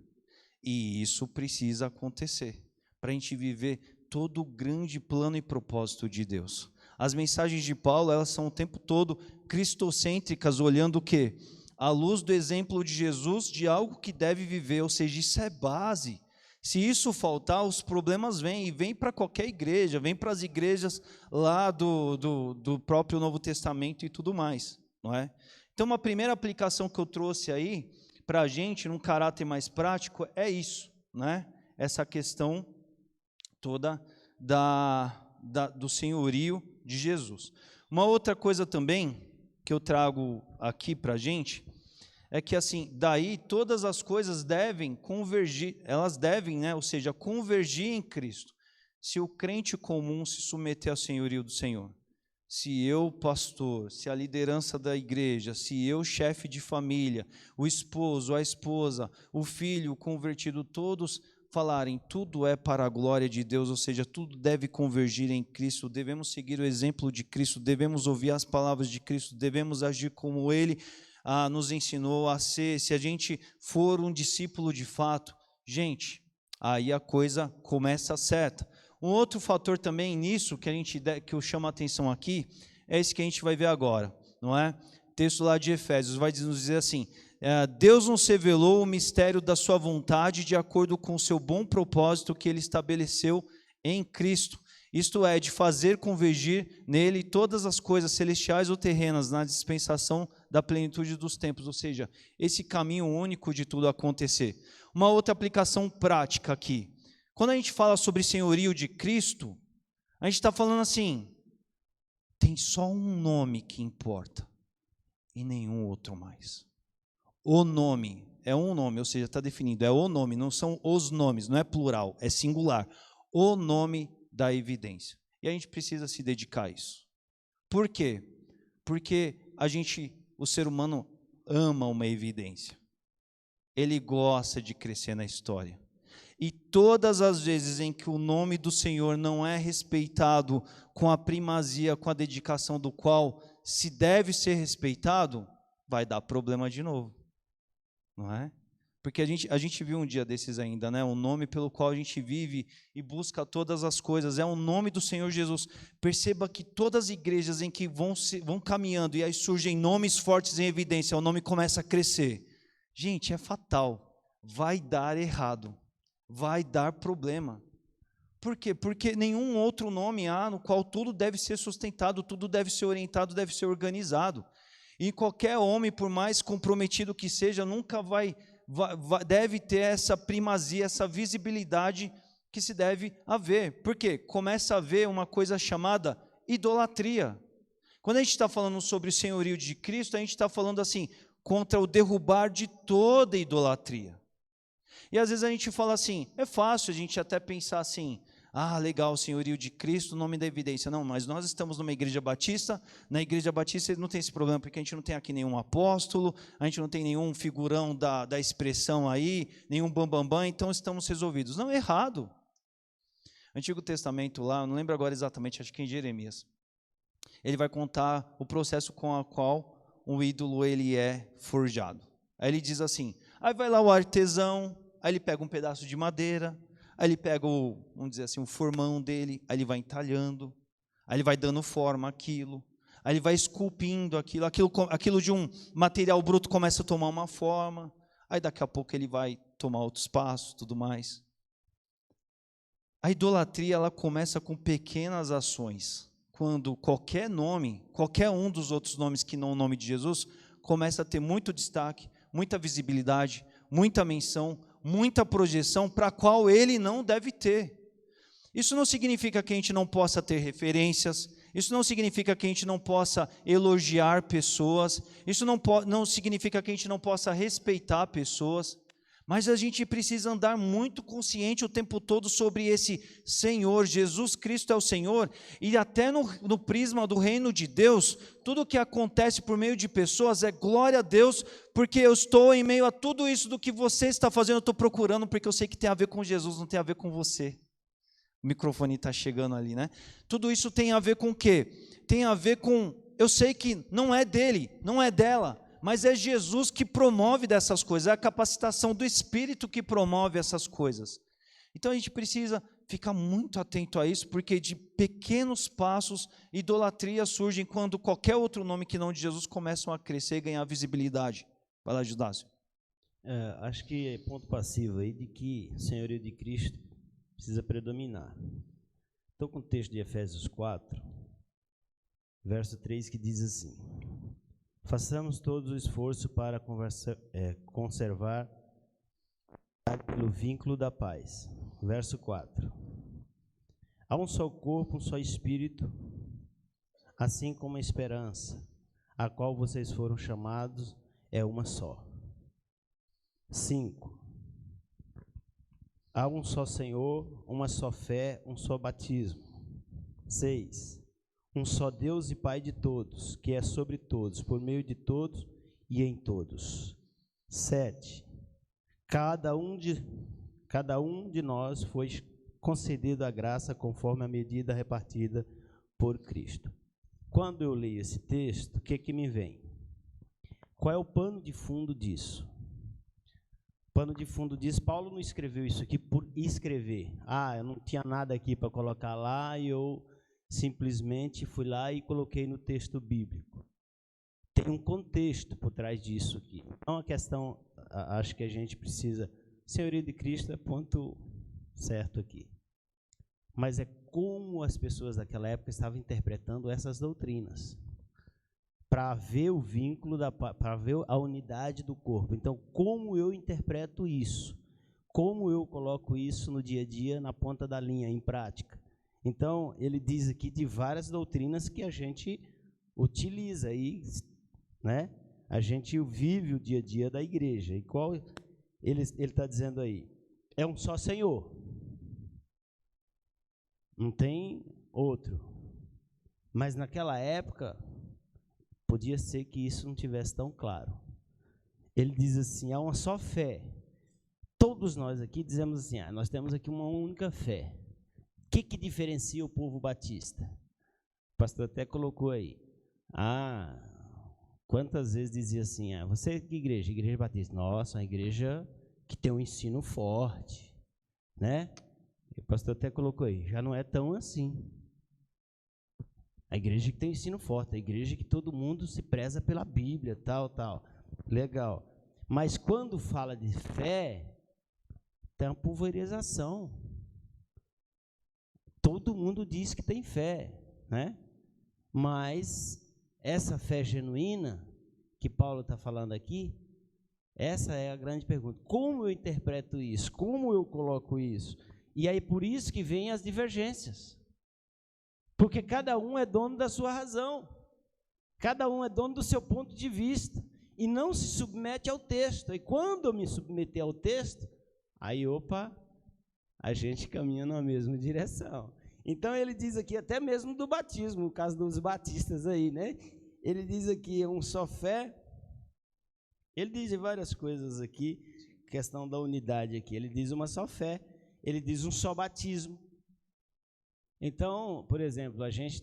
Speaker 1: E isso precisa acontecer para a gente viver todo o grande plano e propósito de Deus. As mensagens de Paulo, elas são o tempo todo cristocêntricas, olhando o quê? À luz do exemplo de Jesus, de algo que deve viver, ou seja, isso é base. Se isso faltar, os problemas vêm, e vêm para qualquer igreja, vêm para as igrejas lá do próprio Novo Testamento e tudo mais, não é? Então, uma primeira aplicação que eu trouxe aí, para a gente, num caráter mais prático, é isso, né? Essa questão toda do senhorio de Jesus. Uma outra coisa também que eu trago aqui para a gente é que assim, daí todas as coisas devem convergir, elas devem, né, ou seja, convergir em Cristo. Se o crente comum se submeter ao senhorio do Senhor, se eu, pastor, se a liderança da igreja, se eu, chefe de família, o esposo, a esposa, o filho, o convertido, todos falarem, tudo é para a glória de Deus, ou seja, tudo deve convergir em Cristo, devemos seguir o exemplo de Cristo, devemos ouvir as palavras de Cristo, devemos agir como Ele nos ensinou a ser. Se a gente for um discípulo de fato, gente, aí a coisa começa certa. Um outro fator também nisso que eu chamo a atenção aqui, é esse que a gente vai ver agora, não é? Texto lá de Efésios vai nos dizer assim, Deus nos revelou o mistério da sua vontade de acordo com o seu bom propósito que Ele estabeleceu em Cristo. Isto é, de fazer convergir nele todas as coisas celestiais ou terrenas na dispensação da plenitude dos tempos, ou seja, esse caminho único de tudo acontecer. Uma outra aplicação prática aqui. Quando a gente fala sobre senhorio de Cristo, a gente está falando assim, tem só um nome que importa e nenhum outro mais. O nome, é um nome, ou seja, está definido, é o nome, não são os nomes, não é plural, é singular. O nome da evidência. E a gente precisa se dedicar a isso. Por quê? Porque o ser humano, ama uma evidência. Ele gosta de crescer na história. E todas as vezes em que o nome do Senhor não é respeitado com a primazia, com a dedicação do qual se deve ser respeitado, vai dar problema de novo, não é? Porque a gente viu um dia desses ainda, né? O nome pelo qual a gente vive e busca todas as coisas, é o nome do Senhor Jesus. Perceba que todas as igrejas em que vão caminhando e aí surgem nomes fortes em evidência, o nome começa a crescer. Gente, é fatal, vai dar errado. Vai dar problema. Por quê? Porque nenhum outro nome há no qual tudo deve ser sustentado, tudo deve ser orientado, deve ser organizado. E qualquer homem, por mais comprometido que seja, nunca deve ter essa primazia, essa visibilidade que se deve haver. Por quê? Começa a haver uma coisa chamada idolatria. Quando a gente está falando sobre o senhorio de Cristo, a gente está falando assim, contra o derrubar de toda idolatria. E às vezes a gente fala assim, é fácil a gente até pensar assim, legal, o senhorio de Cristo, o nome da evidência. Não, mas nós estamos numa igreja batista, na igreja batista não tem esse problema, porque a gente não tem aqui nenhum apóstolo, a gente não tem nenhum figurão da expressão aí, nenhum bambambam, então estamos resolvidos. Não, é errado. Antigo Testamento lá, não lembro agora exatamente, acho que em Jeremias, ele vai contar o processo com o qual um ídolo ele é forjado. Aí ele diz assim, aí vai lá o artesão, aí ele pega um pedaço de madeira, aí ele pega vamos dizer assim, o formão dele, aí ele vai entalhando, aí ele vai dando forma àquilo, aí ele vai esculpindo aquilo de um material bruto começa a tomar uma forma, aí daqui a pouco ele vai tomar outros passos, tudo mais. A idolatria, ela começa com pequenas ações, quando qualquer nome, qualquer um dos outros nomes que não o nome de Jesus, começa a ter muito destaque, muita visibilidade, muita menção, muita projeção para a qual ele não deve ter. Isso não significa que a gente não possa ter referências, isso não significa que a gente não possa elogiar pessoas, isso não significa que a gente não possa respeitar pessoas, mas a gente precisa andar muito consciente o tempo todo sobre esse Senhor. Jesus Cristo é o Senhor, e até no prisma do reino de Deus, tudo que acontece por meio de pessoas é glória a Deus, porque eu estou em meio a tudo isso do que você está fazendo, eu estou procurando, porque eu sei que tem a ver com Jesus, não tem a ver com você. O microfone está chegando ali, né? Tudo isso tem a ver com o quê? Tem a ver com, eu sei que não é dele, não é dela, mas é Jesus que promove dessas coisas, é a capacitação do Espírito que promove essas coisas. Então a gente precisa ficar muito atento a isso, porque de pequenos passos, idolatrias surgem quando qualquer outro nome que não de Jesus começam a crescer e ganhar visibilidade. Vai lá, Judácio.
Speaker 4: Acho que é ponto passivo aí de que o senhorio de Cristo precisa predominar. Estou com o texto de Efésios 4, verso 3, que diz assim: façamos todo o esforço para conservar pelo vínculo da paz. Verso 4. Há um só corpo, um só espírito, assim como a esperança, a qual vocês foram chamados, é uma só. 5. Há um só Senhor, uma só fé, um só batismo. 6. Um só Deus e Pai de todos, que é sobre todos, por meio de todos e em todos. 7. Cada um de nós foi concedido a graça conforme a medida repartida por Cristo. Quando eu leio esse texto, o que me vem? Qual é o pano de fundo disso? O pano de fundo disso, Paulo não escreveu isso aqui por escrever. Eu não tinha nada aqui para colocar lá e eu simplesmente fui lá e coloquei no texto bíblico. Tem um contexto por trás disso aqui. Então, a questão, acho que a gente precisa... Senhorio de Cristo é ponto certo aqui. Mas é como as pessoas daquela época estavam interpretando essas doutrinas. Para ver o vínculo, para ver a unidade do corpo. Então, como eu interpreto isso? Como eu coloco isso no dia a dia, na ponta da linha, em prática? Então, ele diz aqui de várias doutrinas que a gente utiliza aí, né? A gente vive o dia a dia da igreja. E qual ele está dizendo aí? É um só Senhor. Não tem outro. Mas naquela época, podia ser que isso não tivesse tão claro. Ele diz assim, há uma só fé. Todos nós aqui dizemos assim, nós temos aqui uma única fé. O que diferencia o povo batista? O pastor até colocou aí. Quantas vezes dizia assim, você que igreja? Igreja batista. Nossa, uma igreja que tem um ensino forte, né? O pastor até colocou aí, já não é tão assim. A igreja que tem um ensino forte, a igreja que todo mundo se preza pela Bíblia, tal. Legal. Mas quando fala de fé, tem uma pulverização. Todo mundo diz que tem fé, né? Mas essa fé genuína que Paulo está falando aqui, essa é a grande pergunta. Como eu interpreto isso? Como eu coloco isso? E aí por isso que vem as divergências. Porque cada um é dono da sua razão. Cada um é dono do seu ponto de vista. E não se submete ao texto. E quando eu me submeter ao texto, aí, a gente caminha na mesma direção. Então, ele diz aqui, até mesmo do batismo, no caso dos batistas aí, né? Ele diz aqui, um só fé. Ele diz várias coisas aqui, questão da unidade aqui. Ele diz uma só fé, ele diz um só batismo. Então, por exemplo, a gente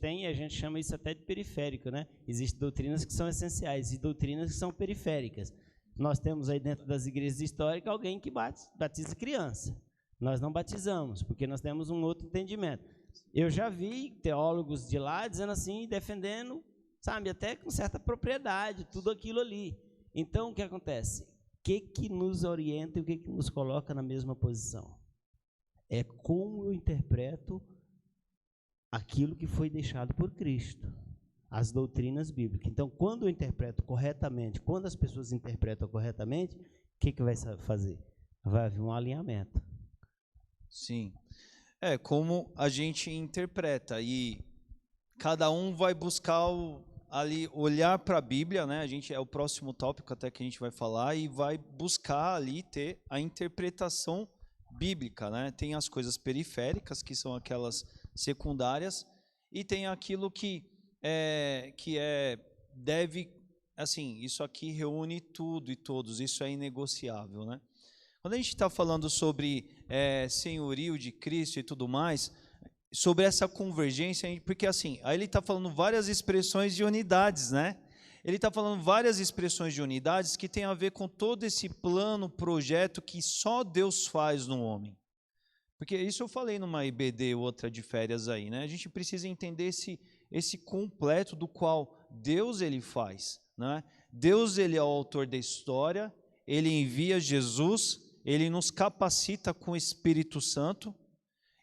Speaker 4: chama isso até de periférico, né? Existem doutrinas que são essenciais e doutrinas que são periféricas. Nós temos aí dentro das igrejas históricas alguém que batiza criança. Nós não batizamos, porque nós temos um outro entendimento. Eu já vi teólogos de lá dizendo assim, defendendo, sabe, até com certa propriedade, tudo aquilo ali. Então, o que acontece? O que nos orienta e o que nos coloca na mesma posição? É como eu interpreto aquilo que foi deixado por Cristo, as doutrinas bíblicas. Então, quando eu interpreto corretamente, quando as pessoas interpretam corretamente, o que vai fazer? Vai haver um alinhamento.
Speaker 1: Sim. É como a gente interpreta, e cada um vai buscar ali olhar para a Bíblia, né? É o próximo tópico até que a gente vai falar, e vai buscar ali ter a interpretação bíblica, né? Tem as coisas periféricas, que são aquelas secundárias, e tem aquilo que deve, assim, isso aqui reúne tudo e todos, isso é inegociável, né? Quando a gente está falando sobre senhorio de Cristo e tudo mais, sobre essa convergência, porque assim, aí ele está falando várias expressões de unidades, né? Ele está falando várias expressões de unidades que tem a ver com todo esse plano, projeto que só Deus faz no homem. Porque isso eu falei numa IBD, outra de férias aí, né? A gente precisa entender esse completo do qual Deus ele faz, né? Deus ele é o autor da história, ele envia Jesus, ele nos capacita com o Espírito Santo,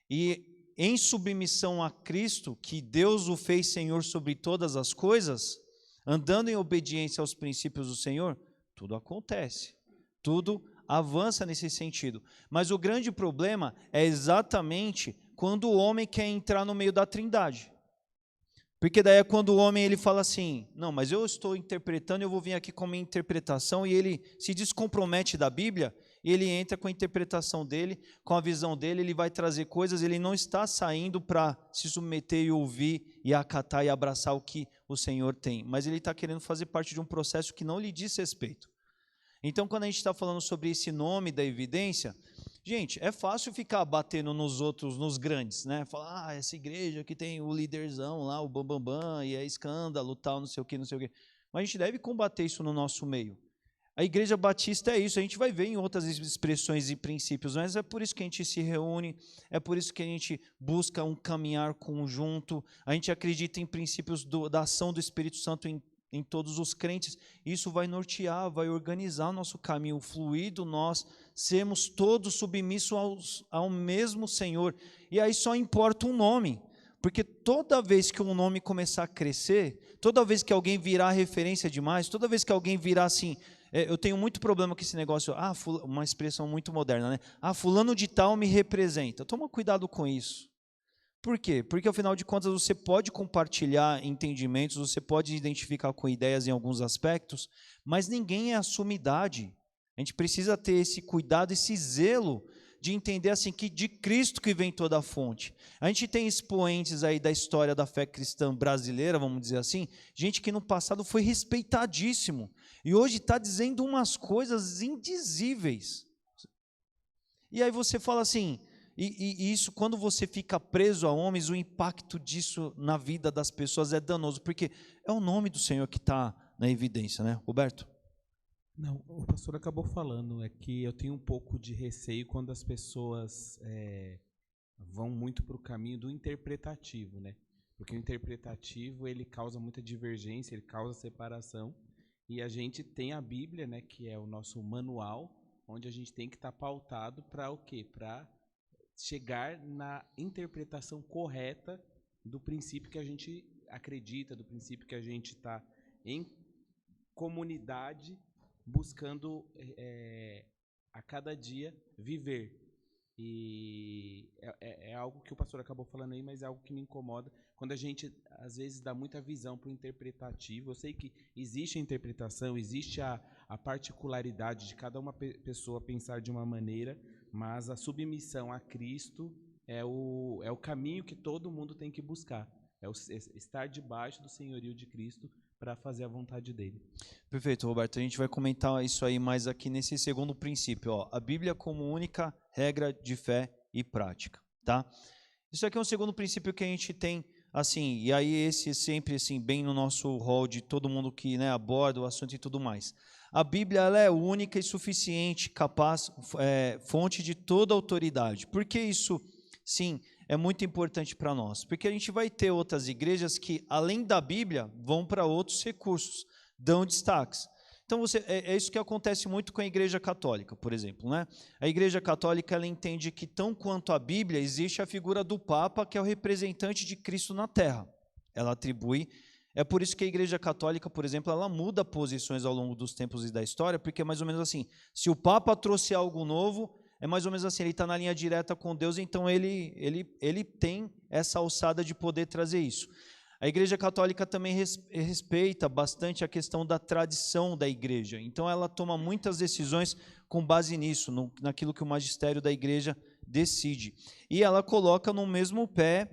Speaker 1: e em submissão a Cristo, que Deus o fez Senhor sobre todas as coisas, andando em obediência aos princípios do Senhor, tudo acontece, tudo avança nesse sentido. Mas o grande problema é exatamente quando o homem quer entrar no meio da trindade. Porque daí é quando o homem ele fala assim, não, mas eu estou interpretando, eu vou vir aqui com a minha interpretação, e ele se descompromete da Bíblia, e ele entra com a interpretação dele, com a visão dele, ele vai trazer coisas, ele não está saindo para se submeter e ouvir, e acatar e abraçar o que o Senhor tem, mas ele está querendo fazer parte de um processo que não lhe diz respeito. Então, quando a gente está falando sobre esse nome da evidência, gente, é fácil ficar batendo nos outros, nos grandes, né? Falar, essa igreja que tem o líderzão lá, o bambambam, e é escândalo, tal, não sei o quê. Mas a gente deve combater isso no nosso meio. A igreja batista é isso, a gente vai ver em outras expressões e princípios, mas é por isso que a gente se reúne, é por isso que a gente busca um caminhar conjunto, a gente acredita em princípios da ação do Espírito Santo em todos os crentes. Isso vai nortear, vai organizar o nosso caminho, o fluido, nós sermos todos submissos ao mesmo Senhor. E aí só importa um nome, porque toda vez que um nome começar a crescer, toda vez que alguém virar referência demais, toda vez que alguém virar assim, eu tenho muito problema com esse negócio, uma expressão muito moderna, né? Fulano de tal me representa. Toma cuidado com isso. Por quê? Porque, afinal de contas, você pode compartilhar entendimentos, você pode identificar com ideias em alguns aspectos, mas ninguém é a sumidade. A gente precisa ter esse cuidado, esse zelo de entender assim que de Cristo que vem toda a fonte. A gente tem expoentes aí da história da fé cristã brasileira, vamos dizer assim, gente que no passado foi respeitadíssimo e hoje está dizendo umas coisas indizíveis. E aí você fala assim, e isso, quando você fica preso a homens, o impacto disso na vida das pessoas é danoso, porque é o nome do Senhor que está na evidência, né, Roberto?
Speaker 5: Não, o pastor acabou falando, é que eu tenho um pouco de receio quando as pessoas vão muito para o caminho do interpretativo, né? Porque o interpretativo, ele causa muita divergência, ele causa separação, e a gente tem a Bíblia, né, que é o nosso manual, onde a gente tem que estar pautado para o quê? Para chegar na interpretação correta do princípio que a gente acredita, do princípio que a gente está em comunidade, buscando a cada dia viver. E é algo que o pastor acabou falando aí, mas é algo que me incomoda, quando a gente, às vezes, dá muita visão para o interpretativo. Eu sei que existe a interpretação, existe a particularidade de cada uma pessoa pensar de uma maneira, mas a submissão a Cristo é o caminho que todo mundo tem que buscar, estar debaixo do senhorio de Cristo, para fazer a vontade dele.
Speaker 1: Perfeito, Roberto. A gente vai comentar isso aí mais aqui nesse segundo princípio, ó, a Bíblia como única regra de fé e prática, tá? Isso aqui é um segundo princípio que a gente tem, assim, e aí esse sempre assim bem no nosso rol de todo mundo que, né, aborda o assunto e tudo mais. A Bíblia, ela é única e suficiente, capaz, fonte de toda autoridade. Por que isso, sim, é muito importante para nós? Porque a gente vai ter outras igrejas que, além da Bíblia, vão para outros recursos, dão destaques. Então, é isso que acontece muito com a Igreja Católica, por exemplo, né? A Igreja Católica, ela entende que, tão quanto a Bíblia, existe a figura do Papa, que é o representante de Cristo na Terra. Ela atribui. É por isso que a Igreja Católica, por exemplo, ela muda posições ao longo dos tempos e da história, porque é mais ou menos assim, se o Papa trouxe algo novo, é mais ou menos assim, ele está na linha direta com Deus, então ele tem essa alçada de poder trazer isso. A Igreja Católica também respeita bastante a questão da tradição da igreja, então ela toma muitas decisões com base nisso, naquilo que o magistério da igreja decide. E ela coloca no mesmo pé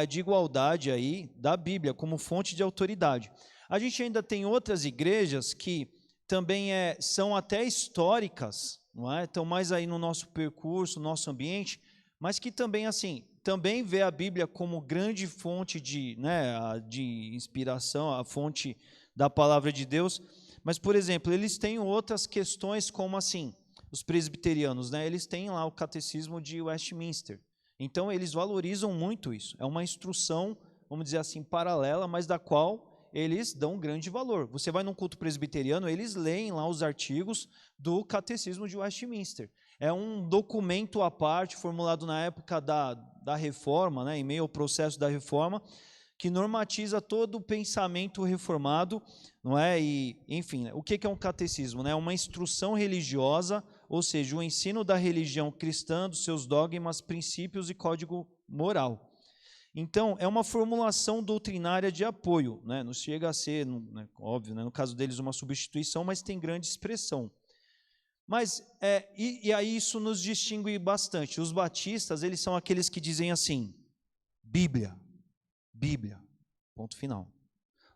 Speaker 1: de igualdade aí da Bíblia como fonte de autoridade. A gente ainda tem outras igrejas que também são até históricas, não é? Estão mais aí no nosso percurso, no nosso ambiente, mas que também, assim, também vê a Bíblia como grande fonte de inspiração, a fonte da palavra de Deus. Mas, por exemplo, eles têm outras questões como, assim, os presbiterianos, né? Eles têm lá o catecismo de Westminster. Então, eles valorizam muito isso. É uma instrução, vamos dizer assim, paralela, mas da qual eles dão grande valor. Você vai num culto presbiteriano, eles leem lá os artigos do Catecismo de Westminster. É um documento à parte, formulado na época da Reforma, né, em meio ao processo da Reforma, que normatiza todo o pensamento reformado, não é? E, enfim, o que é um catecismo? É uma instrução religiosa, ou seja, o ensino da religião cristã, dos seus dogmas, princípios e código moral. Então, é uma formulação doutrinária de apoio, né? Não chega a ser, né, óbvio, né, no caso deles, uma substituição, mas tem grande expressão. Mas, e aí isso nos distingue bastante. Os batistas, eles são aqueles que dizem assim, Bíblia, ponto final.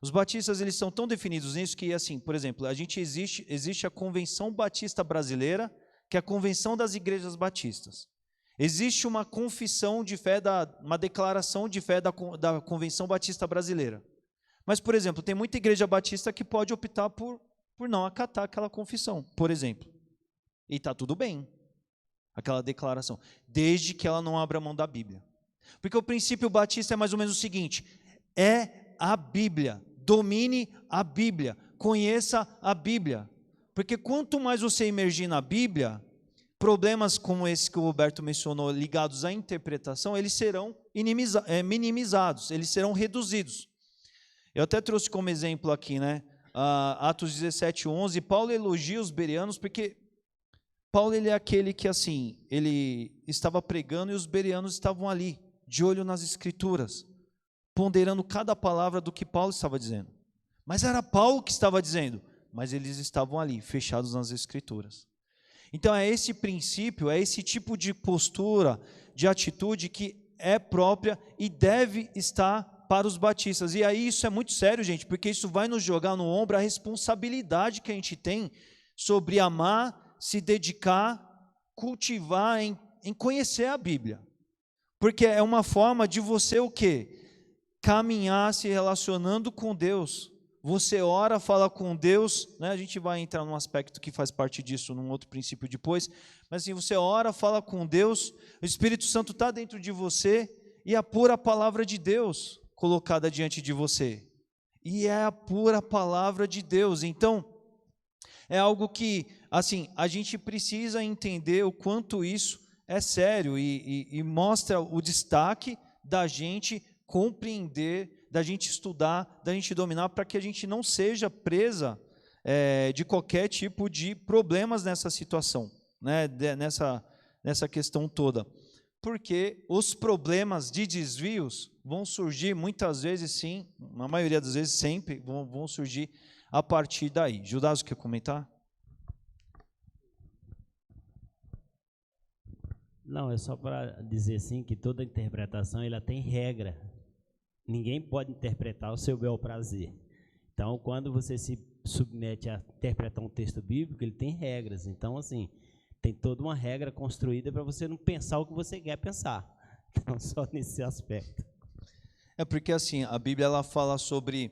Speaker 1: Os batistas, eles são tão definidos nisso que, assim, por exemplo, existe a Convenção Batista Brasileira, que é a Convenção das Igrejas Batistas. Existe uma confissão de fé, uma declaração de fé da Convenção Batista Brasileira. Mas, por exemplo, tem muita igreja batista que pode optar por não acatar aquela confissão, por exemplo. E está tudo bem, aquela declaração, desde que ela não abra mão da Bíblia. Porque o princípio batista é mais ou menos o seguinte, é a Bíblia, domine a Bíblia, conheça a Bíblia. Porque quanto mais você imergir na Bíblia, problemas como esse que o Roberto mencionou, ligados à interpretação, eles serão minimizados, eles serão reduzidos. Eu até trouxe como exemplo aqui, né, Atos 17:11, Paulo elogia os bereanos, porque Paulo, ele é aquele que, assim, ele estava pregando e os bereanos estavam ali, de olho nas Escrituras, ponderando cada palavra do que Paulo estava dizendo. Mas era Paulo que estava dizendo, mas eles estavam ali, fechados nas Escrituras. Então é esse princípio, é esse tipo de postura, de atitude que é própria e deve estar para os batistas. E aí isso é muito sério, gente, porque isso vai nos jogar no ombro a responsabilidade que a gente tem sobre amar, se dedicar, cultivar em conhecer a Bíblia. Porque é uma forma de você o quê? Caminhar se relacionando com Deus. Você ora, fala com Deus, né? A gente vai entrar num aspecto que faz parte disso, num outro princípio depois, mas assim, você ora, fala com Deus, o Espírito Santo está dentro de você e a pura palavra de Deus colocada diante de você. E é a pura palavra de Deus. Então, é algo que, assim, a gente precisa entender o quanto isso é sério e mostra o destaque da gente compreender, da gente estudar, da gente dominar, para que a gente não seja presa de qualquer tipo de problemas nessa situação, né? nessa questão toda. Porque os problemas de desvios vão surgir muitas vezes, sim, na maioria das vezes, sempre, vão surgir a partir daí. Judas, quer comentar?
Speaker 4: Não, é só para dizer assim que toda interpretação ela tem regra. Ninguém pode interpretar ao seu bel prazer. Então, quando você se submete a interpretar um texto bíblico, ele tem regras. Então, assim, tem toda uma regra construída para você não pensar o que você quer pensar. Então, só nesse aspecto.
Speaker 1: É porque, assim, a Bíblia ela fala sobre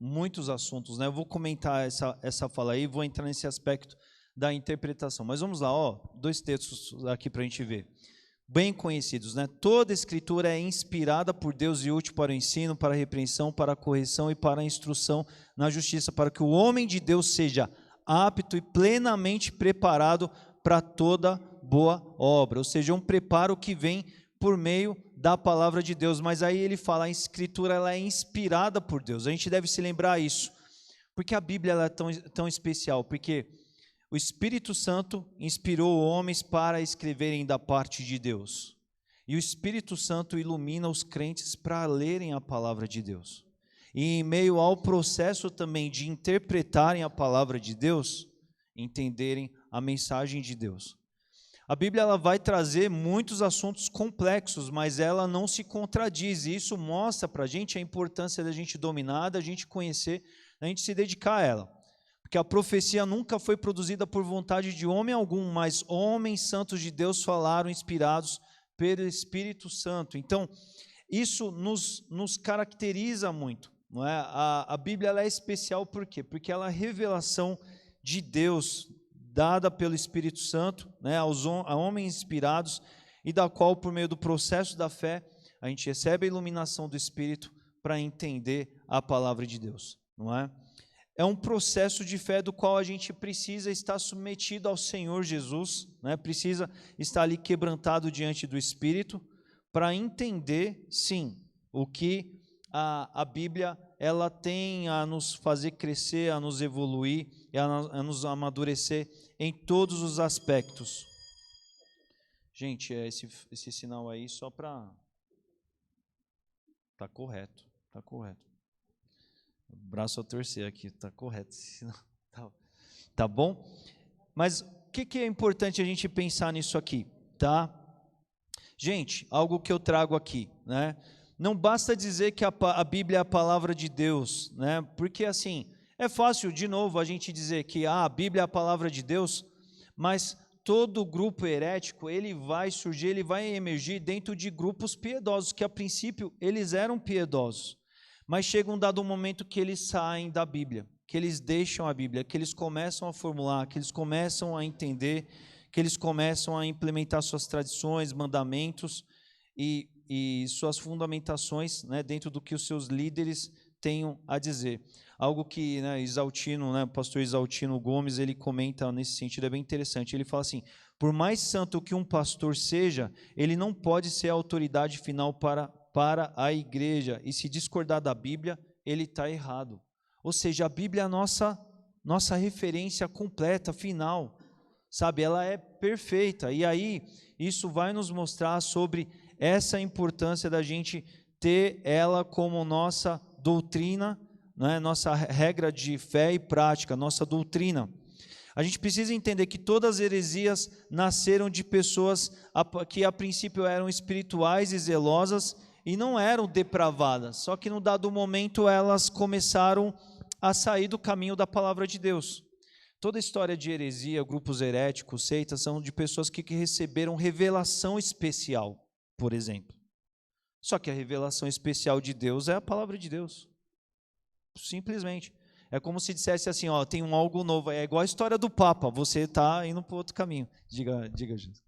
Speaker 1: muitos assuntos, né? Eu vou comentar essa fala aí, vou entrar nesse aspecto da interpretação. Mas vamos lá, 2 textos aqui para a gente ver. Bem conhecidos, né? Toda escritura é inspirada por Deus e útil para o ensino, para a repreensão, para a correção e para a instrução na justiça, para que o homem de Deus seja apto e plenamente preparado para toda boa obra. Ou seja, um preparo que vem por meio da palavra de Deus. Mas aí ele fala, a escritura ela é inspirada por Deus. A gente deve se lembrar isso. Porque a Bíblia ela é tão especial? Porque o Espírito Santo inspirou homens para escreverem da parte de Deus. E o Espírito Santo ilumina os crentes para lerem a palavra de Deus. E em meio ao processo também de interpretarem a palavra de Deus, entenderem a mensagem de Deus. A Bíblia ela vai trazer muitos assuntos complexos, mas ela não se contradiz. E isso mostra para a gente a importância da gente dominar, da gente conhecer, da gente se dedicar a ela. Porque a profecia nunca foi produzida por vontade de homem algum, mas homens santos de Deus falaram inspirados pelo Espírito Santo. Então, isso nos caracteriza muito, não é? A Bíblia ela é especial por quê? Porque ela é a revelação de Deus dada pelo Espírito Santo, né, a homens inspirados, e da qual, por meio do processo da fé, a gente recebe a iluminação do Espírito para entender a palavra de Deus, não é? É um processo de fé do qual a gente precisa estar submetido ao Senhor Jesus, né? Precisa estar ali quebrantado diante do Espírito para entender, sim, o que a Bíblia ela tem a nos fazer crescer, a nos evoluir, a nos amadurecer em todos os aspectos. Gente, esse sinal aí só para... Tá correto, tá correto. Braço a torcer aqui, tá correto. Tá bom? Mas o que é importante a gente pensar nisso aqui, tá? Gente, algo que eu trago aqui, né? Não basta dizer que a Bíblia é a palavra de Deus, né? Porque assim, é fácil, de novo, a gente dizer que a Bíblia é a palavra de Deus, mas todo grupo herético, ele vai surgir, ele vai emergir dentro de grupos piedosos, que a princípio eles eram piedosos. Mas chega um dado momento que eles saem da Bíblia, que eles deixam a Bíblia, que eles começam a formular, que eles começam a entender, que eles começam a implementar suas tradições, mandamentos e suas fundamentações, né, dentro do que os seus líderes tenham a dizer. Algo que, né, o pastor Exaltino Gomes, ele comenta nesse sentido, é bem interessante. Ele fala assim, por mais santo que um pastor seja, ele não pode ser a autoridade final para a igreja, e se discordar da Bíblia, ele está errado. Ou seja, a Bíblia é a nossa referência completa, final, sabe? Ela é perfeita, e aí isso vai nos mostrar sobre essa importância da gente ter ela como nossa doutrina, né? Nossa regra de fé e prática, nossa doutrina. A gente precisa entender que todas as heresias nasceram de pessoas que a princípio eram espirituais e zelosas e não eram depravadas, só que no dado momento elas começaram a sair do caminho da palavra de Deus. Toda história de heresia, grupos heréticos, seitas, são de pessoas que receberam revelação especial, por exemplo. Só que a revelação especial de Deus é a palavra de Deus. Simplesmente. É como se dissesse assim, ó, tem algo novo. É igual a história do Papa, você está indo para outro caminho. Diga, Jesus.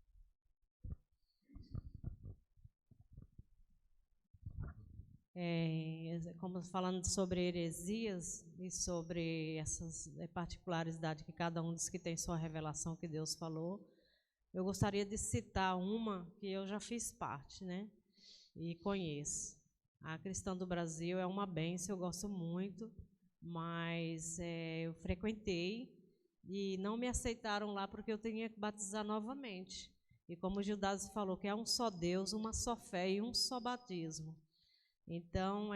Speaker 6: Como falando sobre heresias e sobre essas particularidades que cada um diz que tem sua revelação que Deus falou, eu gostaria de citar uma que eu já fiz parte, né? E conheço. A Cristã do Brasil é uma bênção, eu gosto muito, mas eu frequentei e não me aceitaram lá porque eu tinha que batizar novamente. E como o Gildásio falou, que é um só Deus, uma só fé e um só batismo. Então,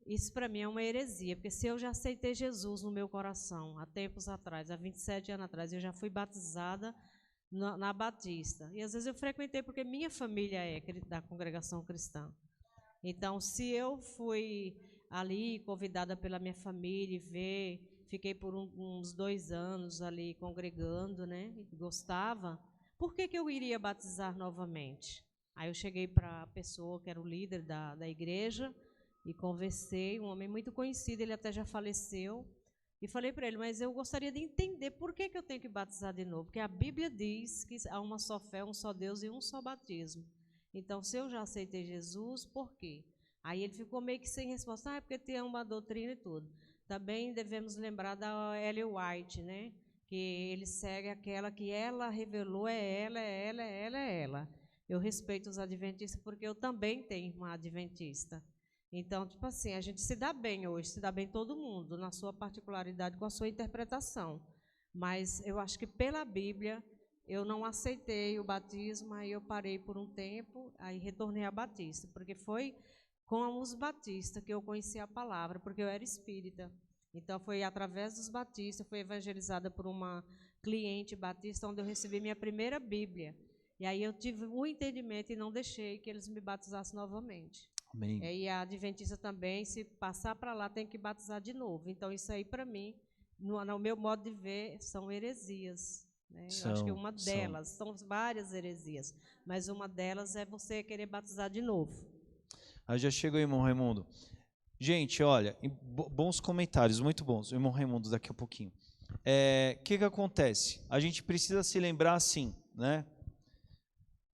Speaker 6: isso para mim é uma heresia, porque se eu já aceitei Jesus no meu coração, há tempos atrás, há 27 anos atrás, eu já fui batizada na Batista. E às vezes eu frequentei porque minha família é da congregação cristã. Então, se eu fui ali convidada pela minha família e fiquei por uns 2 anos ali congregando, né, gostava, por que eu iria batizar novamente? Aí eu cheguei para a pessoa que era o líder da igreja e conversei, um homem muito conhecido, ele até já faleceu, e falei para ele, mas eu gostaria de entender por que eu tenho que batizar de novo, porque a Bíblia diz que há uma só fé, um só Deus e um só batismo. Então, se eu já aceitei Jesus, por quê? Aí ele ficou meio que sem resposta, é porque tem uma doutrina e tudo. Também devemos lembrar da Ellen White, né? Que ele segue aquela que ela revelou, é ela. Eu respeito os adventistas porque eu também tenho uma adventista. Então, tipo assim, a gente se dá bem hoje, se dá bem todo mundo, na sua particularidade, com a sua interpretação. Mas eu acho que pela Bíblia, eu não aceitei o batismo, aí eu parei por um tempo, aí retornei à Batista, porque foi com os batistas que eu conheci a palavra, porque eu era espírita. Então, foi através dos batistas, fui evangelizada por uma cliente batista, onde eu recebi minha primeira Bíblia. E aí eu tive um entendimento e não deixei que eles me batizassem novamente.
Speaker 1: Amém.
Speaker 6: E a adventista também, se passar para lá, tem que batizar de novo. Então, isso aí, para mim, no meu modo de ver, são heresias. Né? Eu acho que uma delas, são várias heresias, mas uma delas é você querer batizar de novo.
Speaker 1: Aí já chega o irmão Raimundo. Gente, olha, bons comentários, muito bons. O irmão Raimundo, daqui a pouquinho. Que acontece? A gente precisa se lembrar assim, né?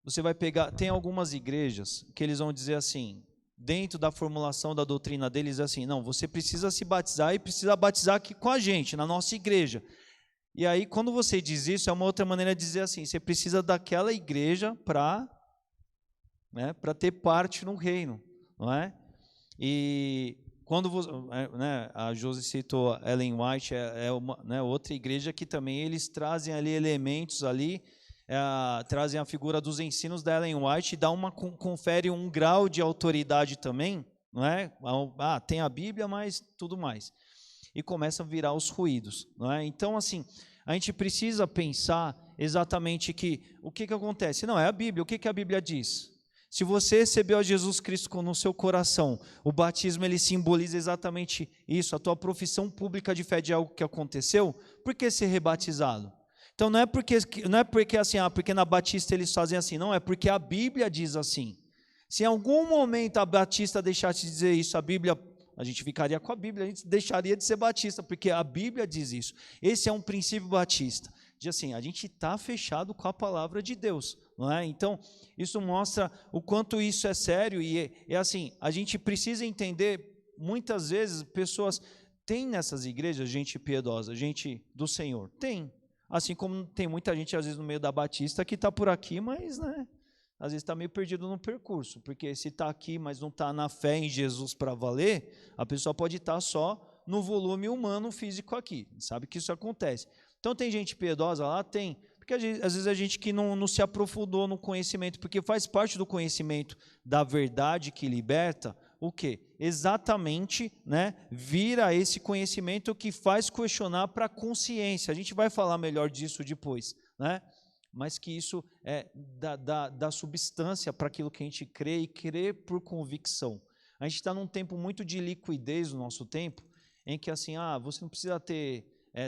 Speaker 1: Você vai pegar, tem algumas igrejas que eles vão dizer assim, dentro da formulação da doutrina deles, assim, não, você precisa se batizar e precisa batizar aqui com a gente, na nossa igreja. E aí, quando você diz isso, é uma outra maneira de dizer assim, você precisa daquela igreja para ter parte no reino, não é? E quando a Josi citou Ellen White, uma outra igreja que também eles trazem ali elementos ali, trazem a figura dos ensinos da Ellen White e confere um grau de autoridade também, não é? Tem a Bíblia, mas tudo mais. E começa a virar os ruídos, não é? Então, assim, a gente precisa pensar exatamente o que acontece. Não, é a Bíblia. O que a Bíblia diz? Se você recebeu a Jesus Cristo no seu coração, o batismo ele simboliza exatamente isso, a tua profissão pública de fé de algo que aconteceu, por que ser rebatizado? Então não é porque assim, porque na Batista eles fazem assim, não, é porque a Bíblia diz assim. Se em algum momento a Batista deixasse de dizer isso, a gente ficaria com a Bíblia, a gente deixaria de ser batista, porque a Bíblia diz isso. Esse é um princípio batista, de assim, a gente está fechado com a palavra de Deus, não é? Então, isso mostra o quanto isso é sério e assim, a gente precisa entender, muitas vezes, pessoas, tem nessas igrejas gente piedosa, gente do Senhor, tem. Assim como tem muita gente, às vezes, no meio da Batista, que está por aqui, mas, né, às vezes está meio perdido no percurso, porque se está aqui, mas não está na fé em Jesus para valer, a pessoa pode estar só no volume humano, físico aqui, sabe que isso acontece. Então tem gente piedosa lá? Tem, porque às vezes a gente que não se aprofundou no conhecimento, porque faz parte do conhecimento da verdade que liberta, o quê? Exatamente, né, vir a esse conhecimento que faz questionar para a consciência. A gente vai falar melhor disso depois, né? Mas que isso dá substância para aquilo que a gente crê e crê por convicção. A gente está num tempo muito de liquidez no nosso tempo, em que assim, você não precisa ter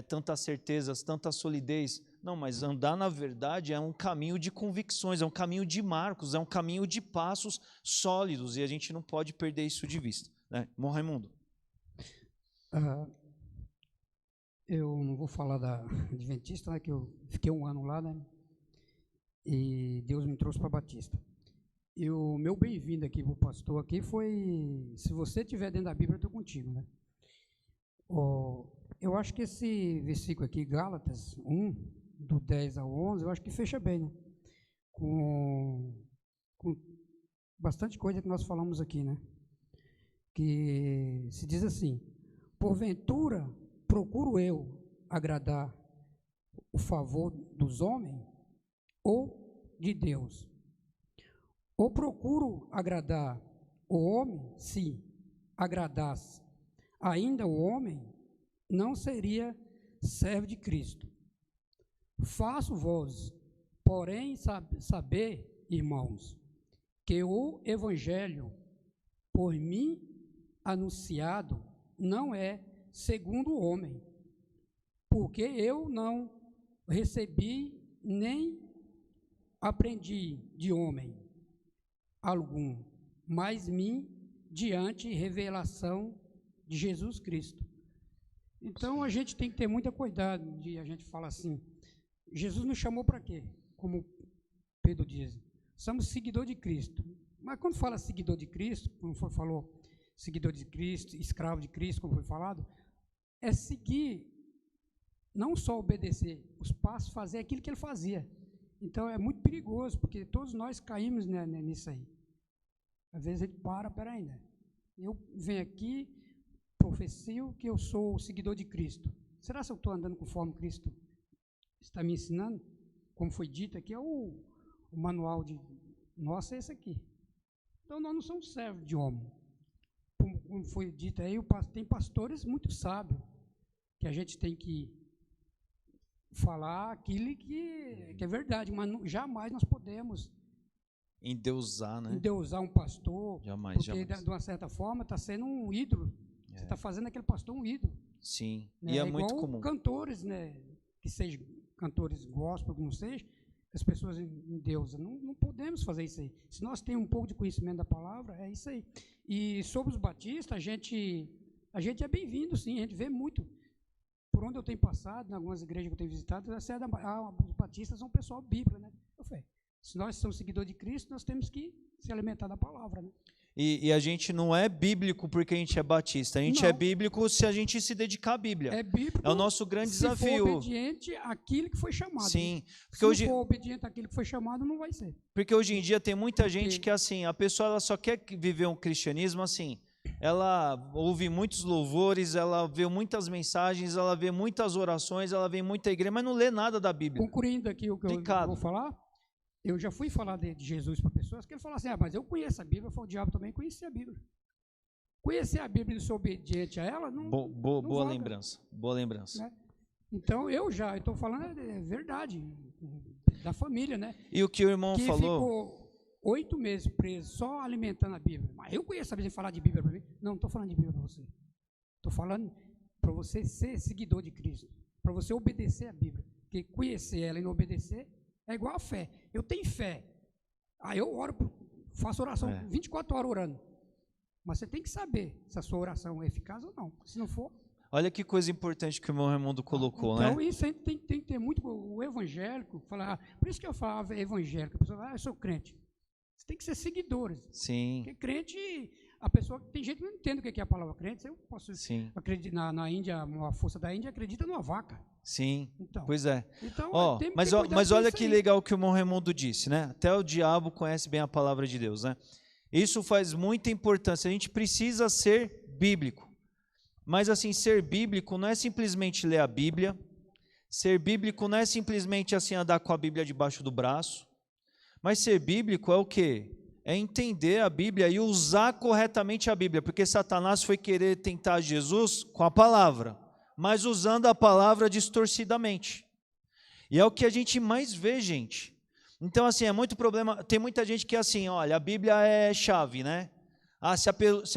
Speaker 1: tantas certezas, tanta solidez. Não, mas andar na verdade é um caminho de convicções, é um caminho de marcos, é um caminho de passos sólidos, e a gente não pode perder isso de vista, né? Irmão Raimundo.
Speaker 7: Eu não vou falar da Adventista, né, que eu fiquei 1 ano lá, né, e Deus me trouxe para Batista. E o meu bem-vindo aqui para o pastor aqui foi, se você estiver dentro da Bíblia, eu estou contigo, né? Eu acho que esse versículo aqui, Gálatas 1, do 10 ao 11, eu acho que fecha bem, né? Com bastante coisa que nós falamos aqui, né? Que se diz assim: porventura procuro eu agradar o favor dos homens ou de Deus? Ou procuro agradar o homem? Se agradasse ainda o homem, não seria servo de Cristo. Faço vós, porém, saber, irmãos, que o evangelho por mim anunciado não é segundo o homem, porque eu não recebi nem aprendi de homem algum, mas mim diante revelação de Jesus Cristo. Então a gente tem que ter muito cuidado de a gente falar assim, Jesus nos chamou para quê? Como Pedro diz, somos seguidor de Cristo. Mas quando fala seguidor de Cristo, como falou, seguidor de Cristo, escravo de Cristo, como foi falado, é seguir, não só obedecer os passos, fazer aquilo que ele fazia. Então é muito perigoso, porque todos nós caímos nisso aí. Às vezes a gente peraí, né? Eu venho aqui, profecio que eu sou o seguidor de Cristo. Será que eu estou andando conforme Cristo está me ensinando? Como foi dito aqui, o manual de nosso é esse aqui. Então nós não somos servos de homem. Como foi dito aí, tem pastores muito sábios, que a gente tem que falar aquilo que é verdade, mas jamais nós podemos
Speaker 1: endeusar, né?
Speaker 7: Endeusar um pastor,
Speaker 1: jamais,
Speaker 7: porque
Speaker 1: jamais.
Speaker 7: de uma certa forma está sendo um ídolo. Você está fazendo aquele pastor um ídolo.
Speaker 1: Sim,
Speaker 7: Né?
Speaker 1: e é muito comum.
Speaker 7: Cantores, né? Que sejam cantores gospel, que não seja, que as pessoas endeusam. Não podemos fazer isso aí. Se nós temos um pouco de conhecimento da palavra, é isso aí. E sobre os batistas, a gente é bem-vindo, sim, a gente vê muito. Por onde eu tenho passado, em algumas igrejas que eu tenho visitado, os batistas são um pessoal bíblico, né? Eu falei, se nós somos seguidores de Cristo, nós temos que se alimentar da palavra, né?
Speaker 1: E a gente não é bíblico porque a gente é batista. A gente é bíblico se a gente se dedicar à Bíblia.
Speaker 7: É bíblico.
Speaker 1: É o nosso grande
Speaker 7: se
Speaker 1: desafio.
Speaker 7: Se for obediente àquilo que foi chamado.
Speaker 1: Sim.
Speaker 7: Porque se hoje, não for obediente àquilo que foi chamado, não vai ser.
Speaker 1: Porque hoje em dia tem muita gente que, assim, a pessoa ela só quer viver um cristianismo assim. Ela ouve muitos louvores, ela vê muitas mensagens, ela vê muitas orações, ela vê muita igreja, mas não lê nada da Bíblia.
Speaker 7: Concluindo aqui o que eu vou falar, eu já fui falar de Jesus para pessoas que ele fala assim, mas eu conheço a Bíblia. Eu falo, o diabo também conhecia a Bíblia. Conhecer a Bíblia e ser obediente a ela, não
Speaker 1: boa lembrança, boa lembrança.
Speaker 7: Né? Então, eu estou falando é verdade, da família, né?
Speaker 1: E o que o irmão falou...
Speaker 7: ficou 8 meses preso, só alimentando a Bíblia. Mas eu conheço a Bíblia, falar de Bíblia para mim. Não estou falando de Bíblia para você. Estou falando para você ser seguidor de Cristo, para você obedecer a Bíblia. Porque conhecer ela e não obedecer é igual a fé. Eu tenho fé. Aí eu oro, faço oração 24 horas orando. Mas você tem que saber se a sua oração é eficaz ou não. Se não for...
Speaker 1: Olha que coisa importante que o irmão Raimundo colocou,
Speaker 7: então,
Speaker 1: né?
Speaker 7: Então, isso a gente tem que ter muito... O evangélico, por isso que eu falava evangélico. A pessoa fala, eu sou crente. Você tem que ser seguidores.
Speaker 1: Sim.
Speaker 7: Porque crente, a pessoa... Tem gente que não entende o que é a palavra crente. Eu posso acreditar na Índia, uma força da Índia, acredita numa vaca.
Speaker 1: Sim,
Speaker 7: então,
Speaker 1: pois é.
Speaker 7: Então,
Speaker 1: mas olha que legal que o irmão Raimundo disse, né? Até o diabo conhece bem a palavra de Deus, né? Isso faz muita importância. A gente precisa ser bíblico. Mas assim, ser bíblico não é simplesmente ler a Bíblia. Ser bíblico não é simplesmente assim andar com a Bíblia debaixo do braço. Mas ser bíblico é o quê? é entender a Bíblia e usar corretamente a Bíblia, porque Satanás foi querer tentar Jesus com a palavra, mas usando a palavra distorcidamente. E é o que a gente mais vê, gente. Então, assim, é muito problema. Tem muita gente que é assim, olha, a Bíblia é chave, né? Ah, se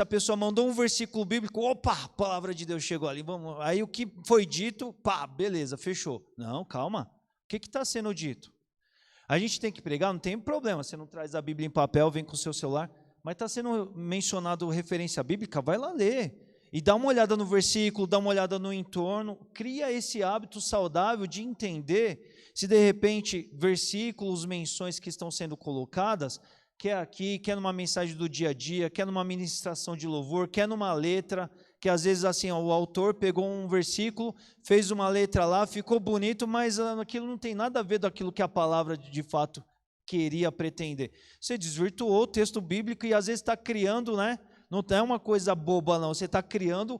Speaker 1: a pessoa mandou um versículo bíblico, opa, a palavra de Deus chegou ali. Vamos, aí o que foi dito, pá, beleza, fechou. Não, calma. O que está sendo dito? A gente tem que pregar, não tem problema. Você não traz a Bíblia em papel, vem com o seu celular, mas está sendo mencionado referência bíblica, vai lá ler. E dá uma olhada no versículo, dá uma olhada no entorno, cria esse hábito saudável de entender se de repente versículos, menções que estão sendo colocadas, quer aqui, quer numa mensagem do dia a dia, quer numa ministração de louvor, quer numa letra, que às vezes assim, ó, o autor pegou um versículo, fez uma letra lá, ficou bonito, mas aquilo não tem nada a ver daquilo que a palavra de fato queria pretender. Você desvirtuou o texto bíblico e às vezes está criando, né? Não é uma coisa boba não, você está criando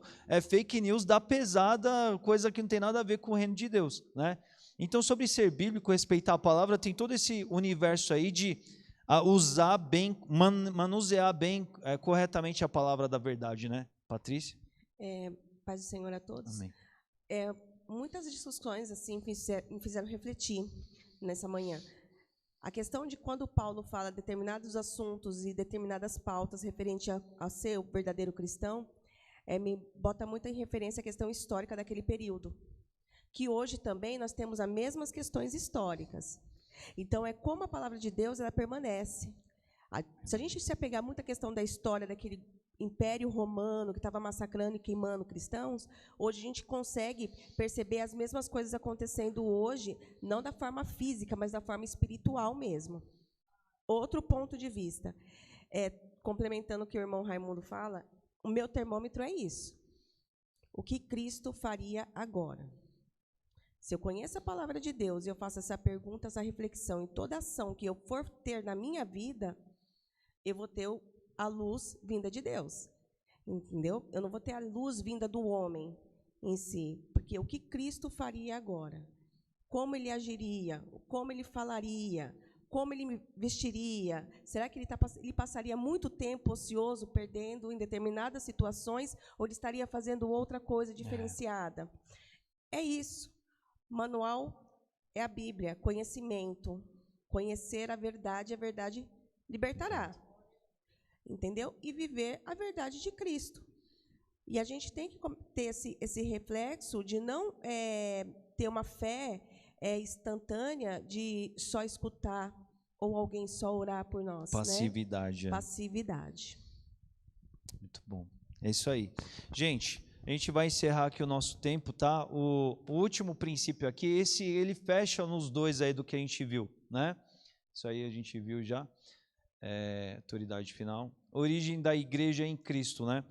Speaker 1: fake news da pesada, coisa que não tem nada a ver com o reino de Deus, né? Então, sobre ser bíblico, respeitar a palavra, tem todo esse universo aí de usar bem, manusear bem, corretamente a palavra da verdade, né? Patrícia?
Speaker 8: Paz do Senhor a todos.
Speaker 1: Amém.
Speaker 8: Muitas discussões assim me fizeram refletir nessa manhã. A questão de quando Paulo fala determinados assuntos e determinadas pautas referente a ser o verdadeiro cristão, me bota muito em referência a questão histórica daquele período. Que hoje também nós temos as mesmas questões históricas. Então, é como a palavra de Deus ela permanece. Se a gente se apegar muito à questão da história daquele Império Romano que estava massacrando e queimando cristãos, hoje a gente consegue perceber as mesmas coisas acontecendo hoje, não da forma física, mas da forma espiritual mesmo. Outro ponto de vista, complementando o que o irmão Raimundo fala, o meu termômetro é isso. O que Cristo faria agora? Se eu conheço a palavra de Deus e eu faço essa pergunta, essa reflexão, em toda ação que eu for ter na minha vida, eu vou ter a luz vinda de Deus, entendeu? Eu não vou ter a luz vinda do homem em si, porque o que Cristo faria agora? Como ele agiria? Como ele falaria? Como ele me vestiria? Será que ele passaria muito tempo ocioso, perdendo em determinadas situações, ou ele estaria fazendo outra coisa diferenciada? É isso. Manual é a Bíblia, conhecimento. Conhecer a verdade libertará. Entendeu? E viver a verdade de Cristo. E a gente tem que ter esse reflexo de não ter uma fé instantânea de só escutar ou alguém só orar por nós.
Speaker 1: Passividade.
Speaker 8: Né? Passividade.
Speaker 1: Muito bom. É isso aí. Gente, a gente vai encerrar aqui o nosso tempo, tá? O último princípio aqui, ele fecha nos dois aí do que a gente viu, né? Isso aí a gente viu já. Autoridade final. Origem da igreja em Cristo, né?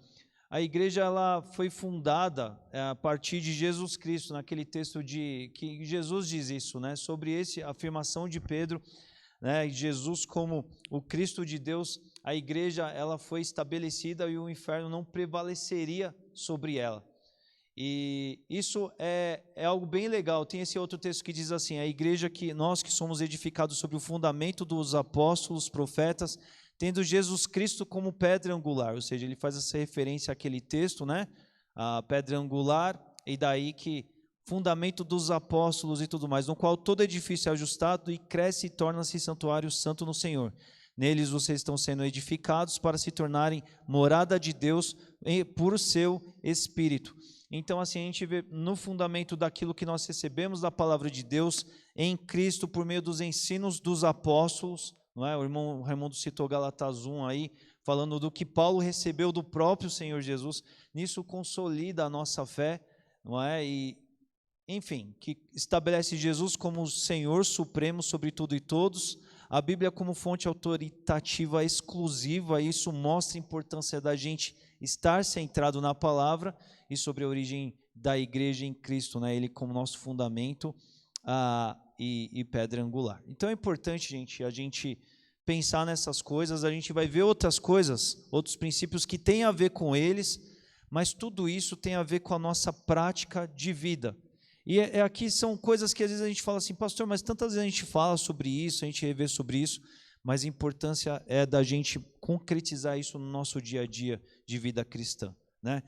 Speaker 1: A igreja ela foi fundada a partir de Jesus Cristo, naquele texto que Jesus diz isso, né? Sobre a afirmação de Pedro, né? Jesus como o Cristo de Deus, a igreja ela foi estabelecida e o inferno não prevaleceria sobre ela. E isso é algo bem legal. Tem esse outro texto que diz assim: a igreja que nós que somos edificados sobre o fundamento dos apóstolos, profetas, tendo Jesus Cristo como pedra angular. Ou seja, ele faz essa referência àquele texto, né? A pedra angular, e daí que fundamento dos apóstolos e tudo mais, no qual todo edifício é ajustado e cresce e torna-se santuário santo no Senhor. Neles vocês estão sendo edificados para se tornarem morada de Deus por seu Espírito. Então, assim, a gente vê no fundamento daquilo que nós recebemos da palavra de Deus em Cristo, por meio dos ensinos dos apóstolos, não é? O irmão Raimundo citou Gálatas 1 aí, falando do que Paulo recebeu do próprio Senhor Jesus. Nisso consolida a nossa fé, não é? E, enfim, que estabelece Jesus como o Senhor supremo sobre tudo e todos, a Bíblia como fonte autoritativa exclusiva. Isso mostra a importância da gente estar centrado na palavra, e sobre a origem da igreja em Cristo, né? Ele como nosso fundamento e pedra angular. Então é importante, gente, a gente pensar nessas coisas. A gente vai ver outras coisas, outros princípios que têm a ver com eles, mas tudo isso tem a ver com a nossa prática de vida. E aqui são coisas que às vezes a gente fala assim: pastor, mas tantas vezes a gente fala sobre isso, a gente revê sobre isso, mas a importância é da gente concretizar isso no nosso dia a dia de vida cristã, né?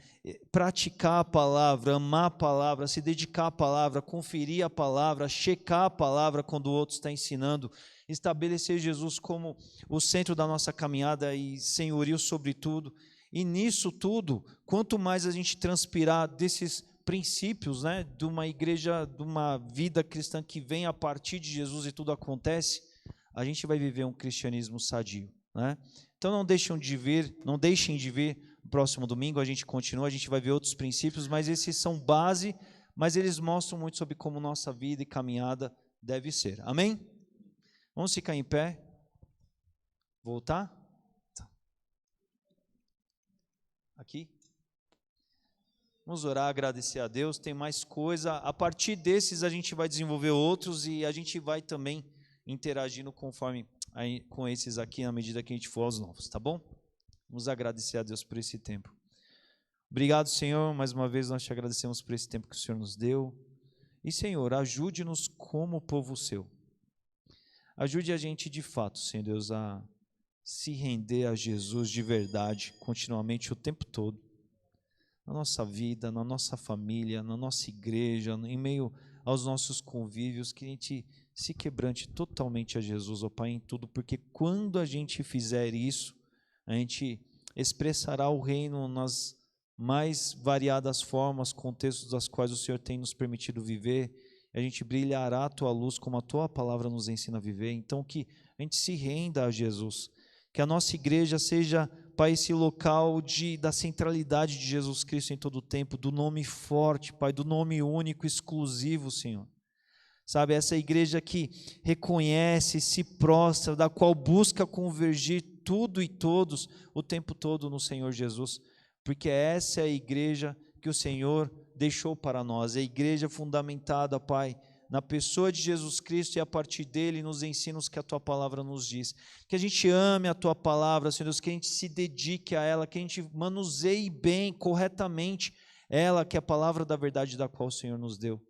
Speaker 1: Praticar a palavra, amar a palavra, se dedicar à palavra, conferir a palavra, checar a palavra quando o outro está ensinando, estabelecer Jesus como o centro da nossa caminhada e senhorio sobre tudo. E nisso tudo, quanto mais a gente transpirar desses princípios, né, de uma igreja, de uma vida cristã que vem a partir de Jesus e tudo acontece, a gente vai viver um cristianismo sadio, né? Então não deixem de vir no próximo domingo, a gente continua, a gente vai ver outros princípios, mas esses são base, mas eles mostram muito sobre como nossa vida e caminhada deve ser. Amém? Vamos ficar em pé? Voltar? Aqui? Vamos orar, agradecer a Deus, tem mais coisa, a partir desses a gente vai desenvolver outros e a gente vai também interagindo conforme com esses aqui, na medida que a gente for aos novos, tá bom? Vamos agradecer a Deus por esse tempo. Obrigado, Senhor, mais uma vez nós te agradecemos por esse tempo que o Senhor nos deu. E, Senhor, ajude-nos como povo seu. Ajude a gente de fato, Senhor Deus, a se render a Jesus de verdade, continuamente, o tempo todo. Na nossa vida, na nossa família, na nossa igreja, em meio aos nossos convívios, que a gente se quebrante totalmente a Jesus, ó Pai, em tudo, porque quando a gente fizer isso, a gente expressará o reino nas mais variadas formas, contextos das quais o Senhor tem nos permitido viver, a gente brilhará a Tua luz como a Tua palavra nos ensina a viver. Então que a gente se renda a Jesus, que a nossa igreja seja, Pai, esse local da centralidade de Jesus Cristo em todo o tempo, do nome forte, Pai, do nome único, exclusivo, Senhor. Sabe, essa igreja que reconhece, se prostra, da qual busca convergir tudo e todos, o tempo todo no Senhor Jesus, porque essa é a igreja que o Senhor deixou para nós, a igreja fundamentada, Pai, na pessoa de Jesus Cristo e a partir dele nos ensinos que a Tua palavra nos diz. Que a gente ame a Tua palavra, Senhor Deus, que a gente se dedique a ela, que a gente manuseie bem, corretamente ela, que é a palavra da verdade da qual o Senhor nos deu.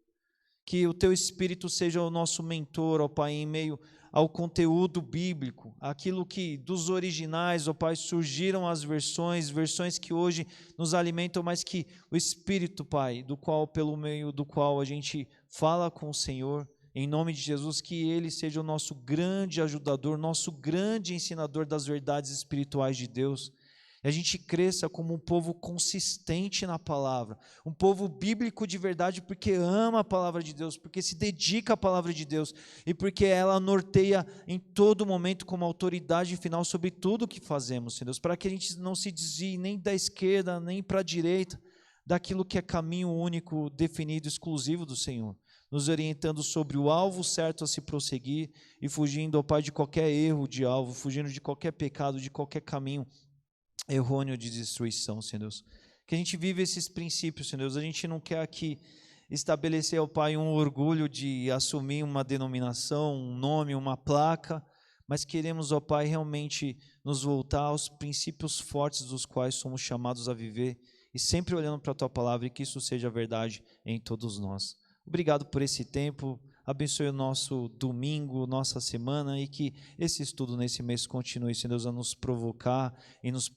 Speaker 1: Que o Teu Espírito seja o nosso mentor, ó Pai, em meio ao conteúdo bíblico, aquilo que dos originais, ó Pai, surgiram as versões que hoje nos alimentam, mas que o Espírito, Pai, pelo meio do qual a gente fala com o Senhor, em nome de Jesus, que Ele seja o nosso grande ajudador, nosso grande ensinador das verdades espirituais de Deus. E a gente cresça como um povo consistente na palavra, um povo bíblico de verdade, porque ama a palavra de Deus, porque se dedica à palavra de Deus e porque ela norteia em todo momento como autoridade final sobre tudo o que fazemos, Senhor Deus, para que a gente não se desvie nem da esquerda, nem para a direita, daquilo que é caminho único, definido, exclusivo do Senhor, nos orientando sobre o alvo certo a se prosseguir e fugindo, ó Pai, de qualquer erro de alvo, fugindo de qualquer pecado, de qualquer caminho errôneo de destruição, Senhor Deus. Que a gente vive esses princípios, Senhor Deus. A gente não quer aqui estabelecer, ó Pai, um orgulho de assumir uma denominação, um nome, uma placa, mas queremos, ó Pai, realmente nos voltar aos princípios fortes dos quais somos chamados a viver e sempre olhando para a Tua palavra e que isso seja verdade em todos nós. Obrigado por esse tempo. Abençoe o nosso domingo, nossa semana e que esse estudo nesse mês continue, Senhor Deus, a nos provocar e nos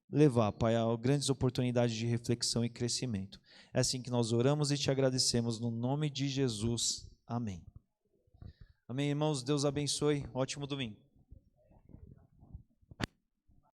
Speaker 1: levar, Pai, a grandes oportunidades de reflexão e crescimento. É assim que nós oramos e te agradecemos no nome de Jesus. Amém. Amém, irmãos. Deus abençoe. Ótimo domingo.